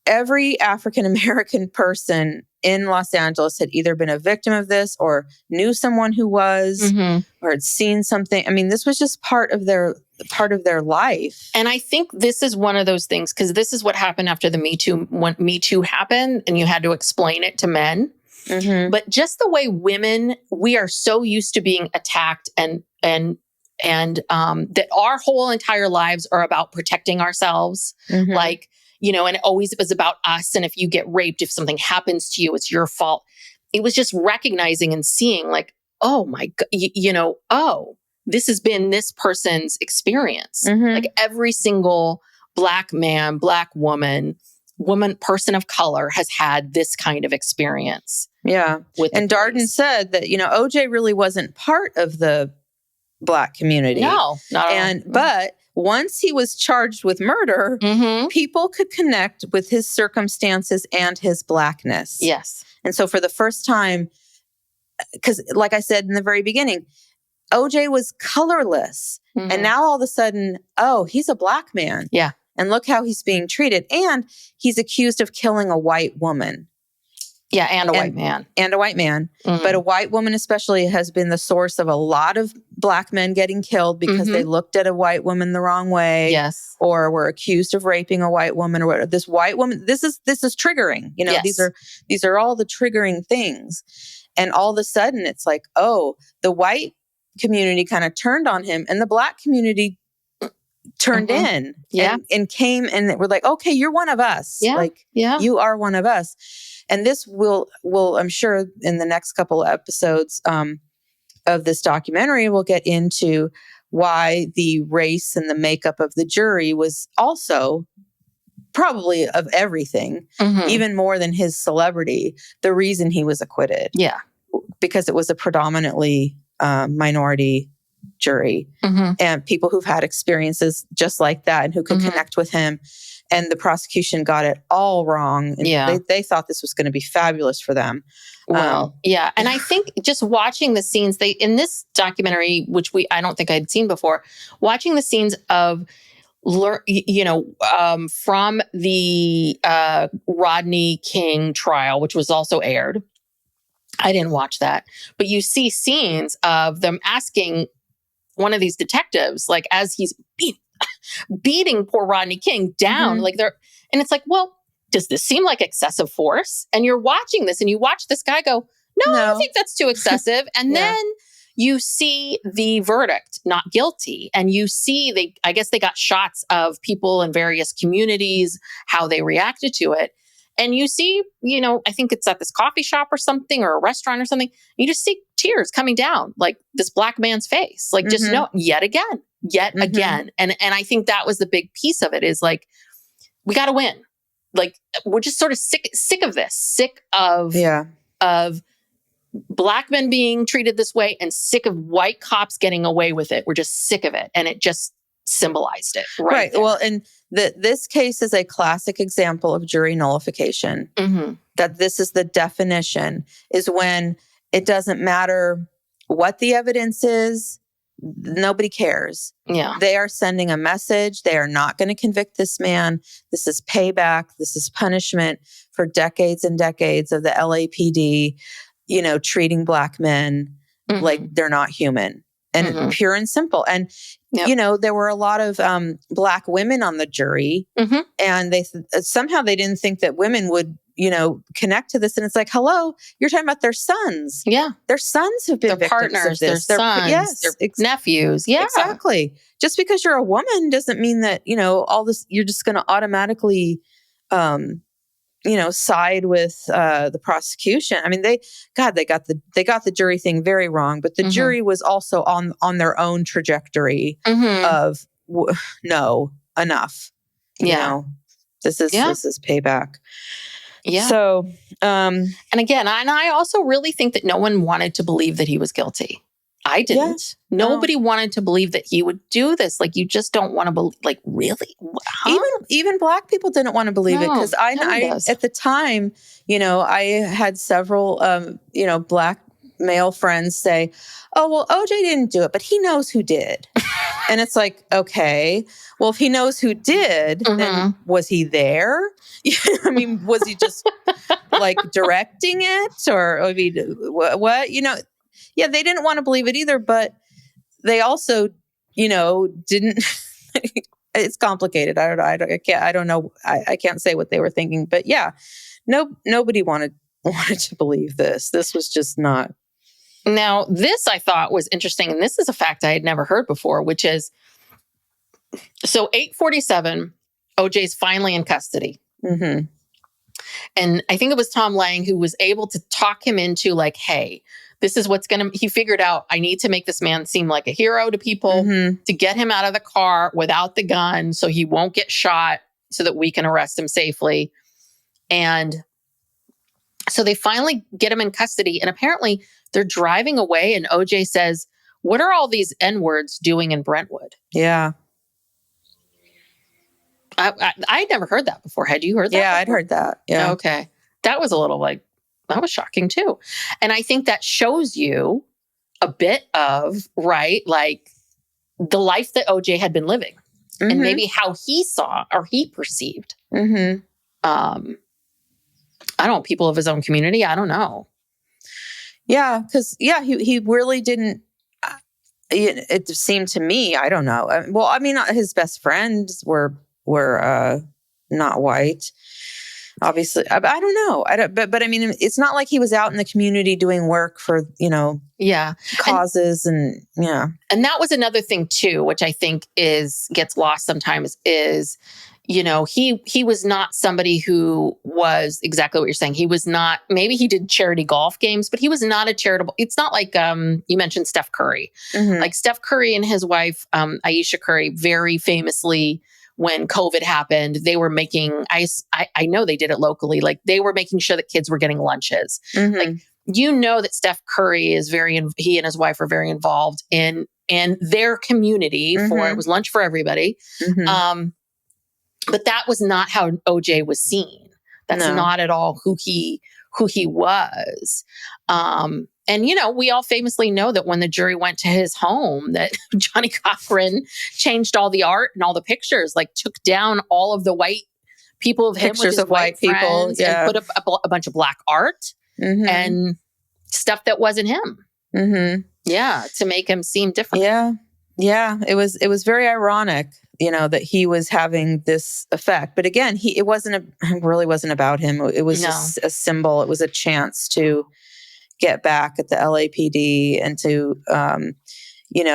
every African-American person in Los Angeles had either been a victim of this or knew someone who was or had seen something. I mean, this was just part of their life. And I think this is one of those things, because this is what happened after the Me Too, when Me Too happened, and you had to explain it to men. But just the way women, we are so used to being attacked and that our whole entire lives are about protecting ourselves. Like, you know, and it always was about us. And if you get raped, if something happens to you, it's your fault. It was just recognizing and seeing like, oh my God, you know, oh, this has been this person's experience. Like every single Black man, Black woman, person of color has had this kind of experience. Yeah. And Darden said that, you know, OJ really wasn't part of the Black community. No, not at all. But once he was charged with murder, people could connect with his circumstances and his Blackness. Yes. And so for the first time, because like I said in the very beginning, OJ was colorless. And now all of a sudden, oh, he's a Black man. Yeah. And look how he's being treated. And he's accused of killing a white woman. Yeah, and a white man. And a white man. But a white woman especially has been the source of a lot of Black men getting killed because they looked at a white woman the wrong way. Yes. Or were accused of raping a white woman, or whatever. This white woman, this is triggering. You know, these are all the triggering things. And all of a sudden it's like, oh, the white community kind of turned on him, and the Black community turned in and came, and we're like, okay, you're one of us. You are one of us. And this will, I'm sure in the next couple of episodes of this documentary, we'll get into why the race and the makeup of the jury was also probably of everything, even more than his celebrity, the reason he was acquitted. Yeah. Because it was a predominantly minority jury and people who've had experiences just like that and who could connect with him. And the prosecution got it all wrong. And they thought this was going to be fabulous for them. Well, and I think just watching the scenes, in this documentary, which I don't think I'd seen before, watching the scenes of, from the Rodney King trial, which was also aired. I didn't watch that, but you see scenes of them asking one of these detectives, like as he's beating poor Rodney King down, and it's like, well, does this seem like excessive force? And you're watching this and you watch this guy go, no, I don't think that's too excessive. And then you see the verdict, not guilty. And you see, I guess they got shots of people in various communities, how they reacted to it. And you see, I think it's at this coffee shop or something, or a restaurant or something. You just see tears coming down, like this Black man's face, like just yet again. And I think that was the big piece of it, is like, we got to win. Like, we're just sort of sick of this, sick of Black men being treated this way, and sick of white cops getting away with it. We're just sick of it. And it just symbolized it. Right. Well, and this case is a classic example of jury nullification. That this is the definition, is when it doesn't matter what the evidence is, nobody cares. Yeah. They are sending a message. They are not going to convict this man. This is payback. This is punishment for decades and decades of the LAPD, treating Black men like they're not human. And pure and simple. And, there were a lot of Black women on the jury, and somehow they didn't think that women would, connect to this. And it's like, hello, you're talking about their sons. Yeah. Their sons have been their victims partners, of this. Their sons, their nephews. Yeah. Exactly. Just because you're a woman doesn't mean that, all this, you're just going to automatically, side with the prosecution. I mean, they got the jury thing very wrong, but the jury was also on their own trajectory of no, enough. This is payback. Yeah. So, and again, I also really think that no one wanted to believe that he was guilty. I didn't. Nobody wanted to believe that he would do this. Like, you just don't want to believe, like, really? Huh? Even Black people didn't want to believe it, because I at the time, I had several, Black male friends say, oh, well, OJ didn't do it, but he knows who did. And it's like, okay, well, if he knows who did, then was he there? I mean, was he just, like directing it, or I mean, what, yeah, they didn't want to believe it either, but they also, didn't. It's complicated. I don't know. I can't say what they were thinking, but yeah, nobody wanted to believe this. This was just not. Now, this I thought was interesting, and this is a fact I had never heard before, which is, so 8:47, OJ's finally in custody. Mm-hmm. And I think it was Tom Lang who was able to talk him into like, hey, this is what's he figured out, I need to make this man seem like a hero to people, to get him out of the car without the gun so he won't get shot, so that we can arrest him safely. And so they finally get him in custody, and apparently they're driving away, and OJ says, what are all these N-words doing in Brentwood? Yeah. I'd never heard that before. Had you heard that? Yeah, before? I'd heard that. Yeah. Okay. That was a little that was shocking too. And I think that shows you a bit of, right, like the life that OJ had been living, and maybe how he saw or he perceived. I don't know, people of his own community. I don't know. Yeah, because he really didn't. It seemed to me, I don't know. Well, I mean, his best friends were not white, obviously. I don't know. But I mean, it's not like he was out in the community doing work for causes and yeah. And that was another thing too, which I think gets lost sometimes. Is he was not somebody who was exactly what you're saying. He was not, maybe he did charity golf games, but he was not a charitable. It's not like you mentioned Steph Curry. Like Steph Curry and his wife, Aisha Curry, very famously, when COVID happened, they were making, I know they did it locally, like they were making sure that kids were getting lunches. Like, that Steph Curry is he and his wife are very involved in their community it was lunch for everybody. But that was not how OJ was seen. That's not at all who he was. And, we all famously know that when the jury went to his home, that Johnny Cochran changed all the art and all the pictures, like took down all of the white people of him pictures with his of white people, and put up a bunch of black art and stuff that wasn't him. Yeah, to make him seem different. Yeah. It was very ironic, that he was having this effect. But again, it really wasn't about him. It was just a symbol. It was a chance to get back at the LAPD and to,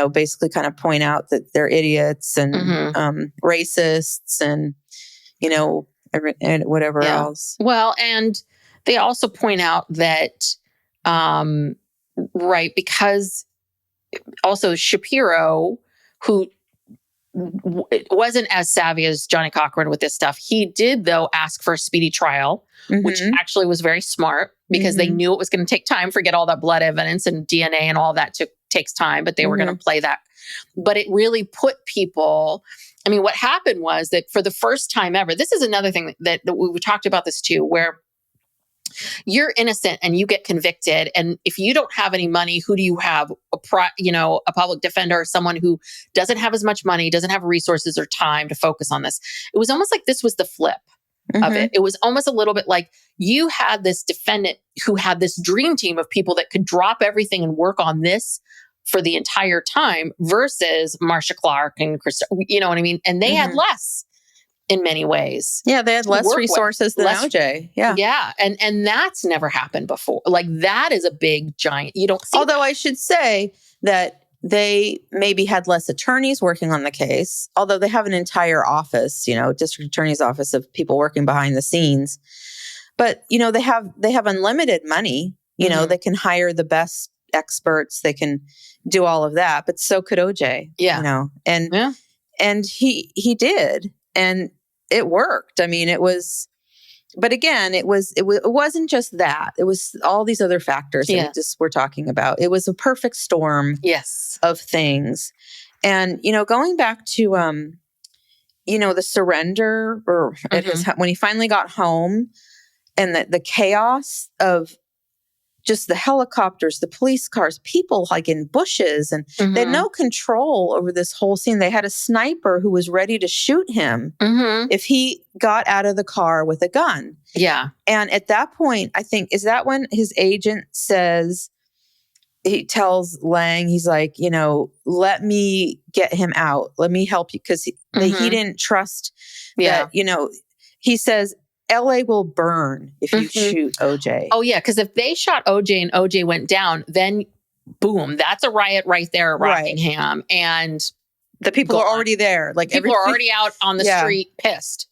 basically kind of point out that they're idiots and racists and, and whatever else. Well, and they also point out that, right, because also Shapiro, who wasn't as savvy as Johnny Cochran with this stuff, he did, though, ask for a speedy trial, which actually was very smart because they knew it was going to take time. Forget all that blood evidence and DNA and all that takes time, but they were going to play that. But it really put people, I mean, what happened was that for the first time ever, this is another thing that we talked about this too, where you're innocent and you get convicted. And if you don't have any money, who do you have? A public defender, or someone who doesn't have as much money, doesn't have resources or time to focus on this. It was almost like this was the flip of it. It was almost a little bit like you had this defendant who had this dream team of people that could drop everything and work on this for the entire time versus Marcia Clark and Krista, you know what I mean? And they had less. In many ways. Yeah, they had less resources than OJ. Yeah. Yeah. And that's never happened before. Like that is a big giant, you don't see Although that. I should say that they maybe had less attorneys working on the case, although they have an entire office, district attorney's office of people working behind the scenes. But, they have unlimited money, they can hire the best experts, they can do all of that, but so could OJ. Yeah. And he did. And it worked. I mean, but again, it wasn't just that. It was all these other factors that we're talking about. It was a perfect storm of things. And, going back to, the surrender or at when he finally got home and the chaos of just the helicopters, the police cars, people like in bushes, and they had no control over this whole scene. They had a sniper who was ready to shoot him if he got out of the car with a gun. Yeah. And at that point, I think, is that when his agent says, he tells Lang, he's like, let me get him out. Let me help you. Because he didn't trust that, he says, LA will burn if you shoot OJ. Oh, yeah. Because if they shot OJ and OJ went down, then boom, that's a riot right there at Rockingham. Right. And the people are already there. Like people are already out on the street pissed.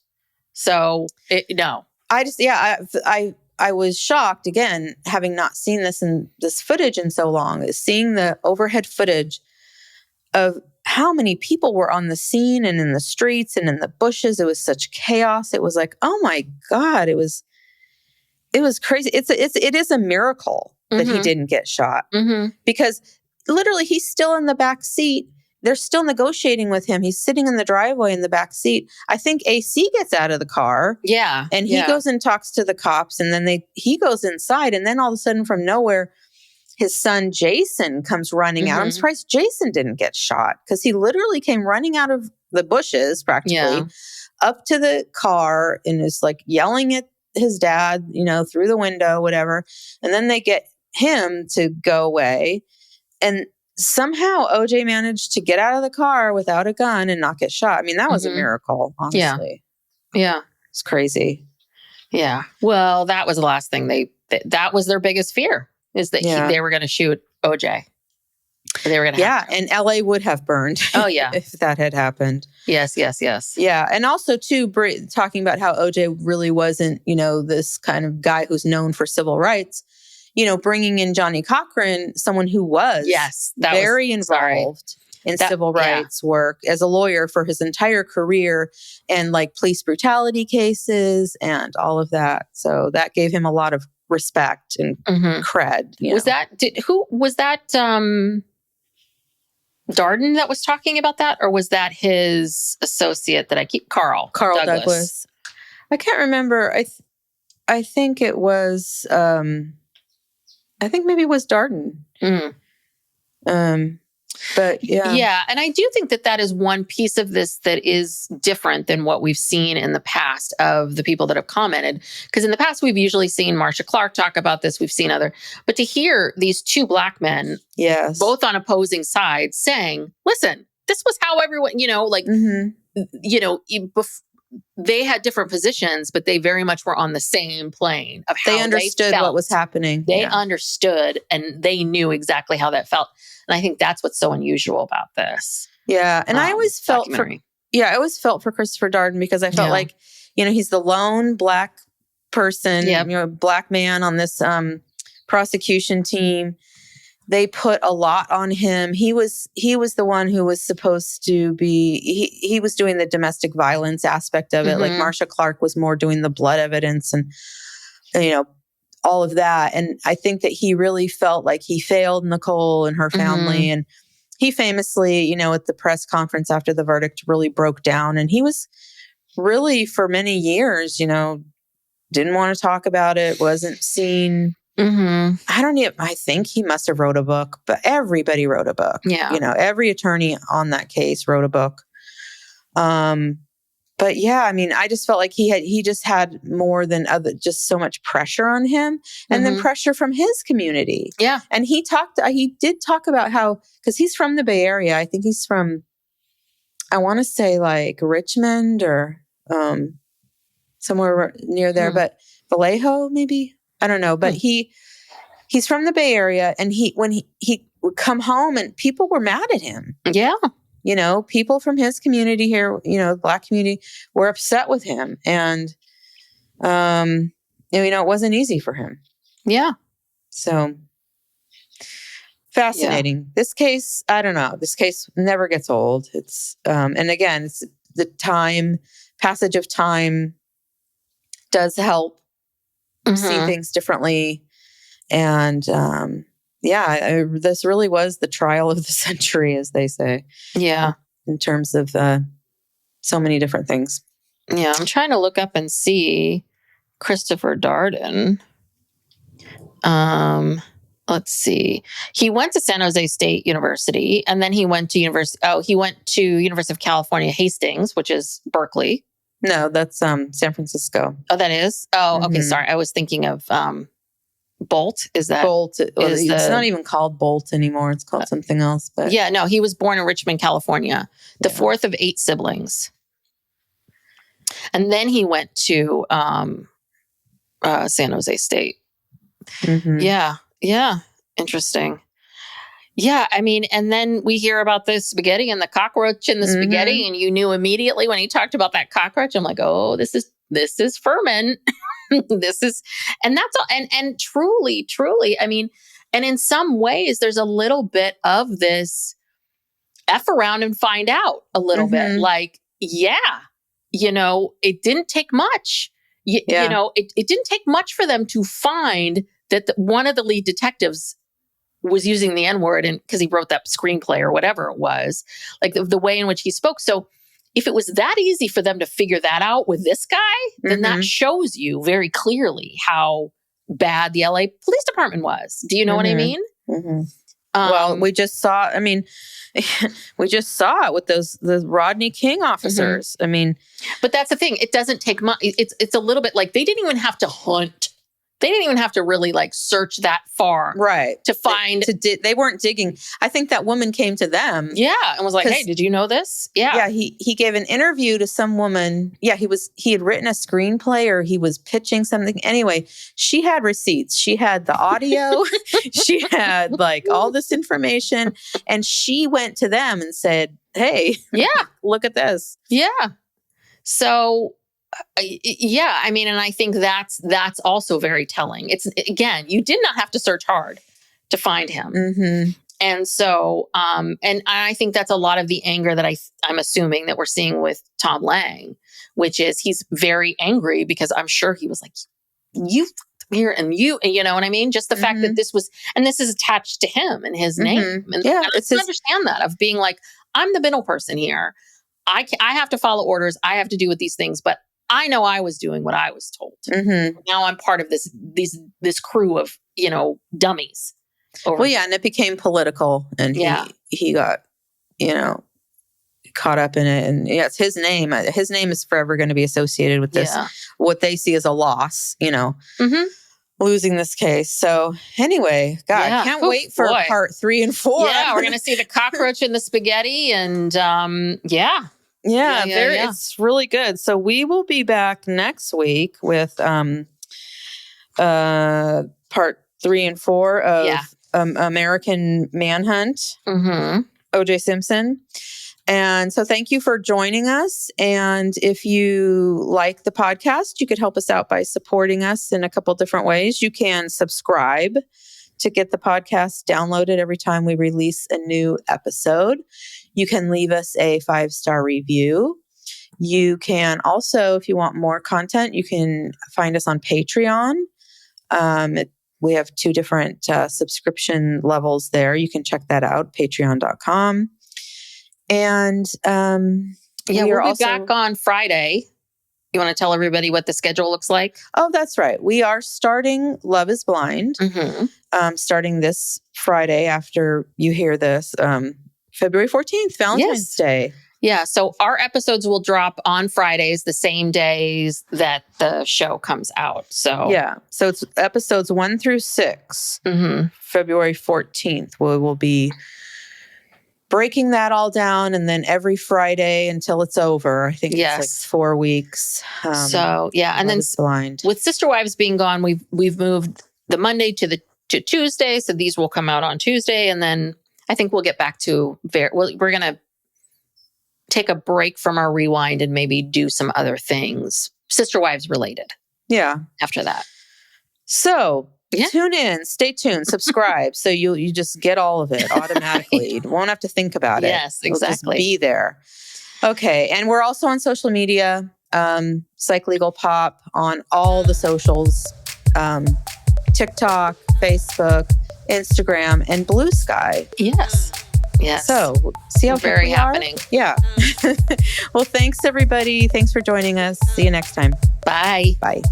So, no. I was shocked, again, having not seen this footage in so long, is seeing the overhead footage of how many people were on the scene and in the streets and in the bushes. It was such chaos. It was like, oh my God, it was crazy. It is a miracle that he didn't get shot because literally he's still in the back seat. They're still negotiating with him. He's sitting in the driveway in the back seat. I think AC gets out of the car. Yeah. And he goes and talks to the cops, and then he goes inside, and then all of a sudden from nowhere, his son Jason comes running out. I'm surprised Jason didn't get shot because he literally came running out of the bushes practically up to the car and is like yelling at his dad, through the window, whatever. And then they get him to go away. And somehow OJ managed to get out of the car without a gun and not get shot. I mean, that was a miracle, honestly. Yeah. It's crazy. Yeah. Well, that was the last thing that was their biggest fear, is that they were going to shoot OJ. They were going to have to. And LA would have burned. Oh, yeah. if that had happened. Yes. Yeah. And also, too, talking about how OJ really wasn't, this kind of guy who's known for civil rights, bringing in Johnny Cochran, someone who was very involved in civil rights work as a lawyer for his entire career, and like police brutality cases and all of that. So that gave him a lot of respect and cred. Who was that? Darden that was talking about that, or was that his associate that Carl Douglas? I can't remember. I think it was. I think maybe it was Darden. But yeah. Yeah. And I do think that is one piece of this that is different than what we've seen in the past of the people that have commented. Because in the past, we've usually seen Marsha Clark talk about this. We've sseen but to hear these two Black men, both on opposing sides, saying, listen, this was how everyone, they had different positions, but they very much were on the same plane of how they understood what was happening. They understood, and they knew exactly how that felt. And I think that's what's so unusual about this. Yeah. And I always felt for Christopher Darden, because I felt like, he's the lone Black person, Black man on this prosecution team. They put a lot on him. He was the one who was supposed to be, he was doing the domestic violence aspect of it. Like Marsha Clark was more doing the blood evidence and, all of that. And I think that he really felt like he failed Nicole and her family. And he famously, at the press conference after the verdict, really broke down. And he was really, for many years, didn't want to talk about it, wasn't seen. I think he must have wrote a book, but everybody wrote a book. Yeah. Every attorney on that case wrote a book. But yeah, I mean, I just felt like he just had more than just so much pressure on him, and then pressure from his community. Yeah. And he did talk about how, because he's from the Bay Area. I think he's from, I want to say like Richmond or somewhere near there, but Vallejo maybe. I don't know, but he's from the Bay Area, and when he would come home and people were mad at him. Yeah. People from his community here, Black community, were upset with him. And, it wasn't easy for him. Yeah. So fascinating. Yeah. This case, I don't know. This case never gets old. It's, and again, it's the passage of time does help see things differently. And, this really was the trial of the century, as they say. Yeah. In terms of so many different things. Yeah. I'm trying to look up and see Christopher Darden. Let's see. He went to San Jose State University, and then he went to University of California, Hastings, which is Berkeley. No, that's San Francisco. Oh, that is? Oh, okay. Sorry. I was thinking of Bolt. Is that Bolt? It's not even called Bolt anymore. It's called something else. But yeah, no, he was born in Richmond, California, the fourth of 8 siblings. And then he went to San Jose State. Yeah. Interesting. Yeah. I mean, and then we hear about the spaghetti and the cockroach and the spaghetti, and you knew immediately when he talked about that cockroach. I'm like, oh, this is Furman. And that's all. And truly, I mean, and in some ways, there's a little bit of this F around and find out a little bit. Like, it didn't take much. You know, it didn't take much for them to find that one of the lead detectives was using the N-word, and because he wrote that screenplay or whatever it was, like the way in which he spoke. So if it was that easy for them to figure that out with this guy, then that shows you very clearly how bad the LA Police Department was. Do you know what I mean? Well, we just saw it with the Rodney King officers. I mean, but that's the thing. It doesn't take much. It's a little bit like they didn't even have to hunt. They didn't even have to really like search that far, right? To find. They weren't digging. I think that woman came to them, and was like, "Hey, did you know this?" Yeah. He gave an interview to some woman. Yeah, he had written a screenplay or he was pitching something. Anyway, she had receipts. She had the audio. She had like all this information, and she went to them and said, "Hey, look at this." Yeah. So. I mean, and I think that's also very telling. It's, again, you did not have to search hard to find him. And so, and I think that's a lot of the anger that I'm assuming that we're seeing with Tom Lang, which is he's very angry because I'm sure he was like, you here and you know what I mean? Just the fact that this is attached to him and his name. And I understand that of being like, I'm the middle person here. I have to follow orders. I have to do with these things, but I know I was doing what I was told. Now I'm part of this crew of, dummies. And it became political, and he got, caught up in it. And it's his name. His name is forever going to be associated with this, what they see as a loss, losing this case. So anyway, God, I can't wait for part 3 and 4. Yeah, we're going to see the cockroach and the spaghetti, and it's really good. So we will be back next week with part 3 and 4 of American Manhunt, O.J. Simpson. And so thank you for joining us. And if you like the podcast, you could help us out by supporting us in a couple different ways. You can subscribe to get the podcast downloaded every time we release a new episode. You can leave us a 5-star review. You can also, if you want more content, you can find us on Patreon. We have 2 different subscription levels there. You can check that out, patreon.com. And we'll be back on Friday. You want to tell everybody what the schedule looks like? Oh, that's right. We are starting Love is Blind, starting this Friday after you hear this, February 14th, Valentine's Day. Yeah. So our episodes will drop on Fridays, the same days that the show comes out. So So it's episodes 1 through 6, February 14th. We will be breaking that all down, and then every Friday until it's over. I think it's like 4 weeks. And then Blind. With Sister Wives being gone, we've moved the Monday to Tuesday. So these will come out on Tuesday, and then I think we'll get back to we're going to take a break from our rewind and maybe do some other things, Sister Wives related. Yeah. After that. So tune in, stay tuned, subscribe. So you just get all of it automatically. You won't have to think about it. Yes, exactly. It'll just be there. Okay. And we're also on social media, Psych Legal Pop on all the socials, TikTok, Facebook, Instagram, and Blue Sky. Yes. So see how very happening. Yeah. Well, thanks everybody. Thanks for joining us. See you next time. Bye. Bye.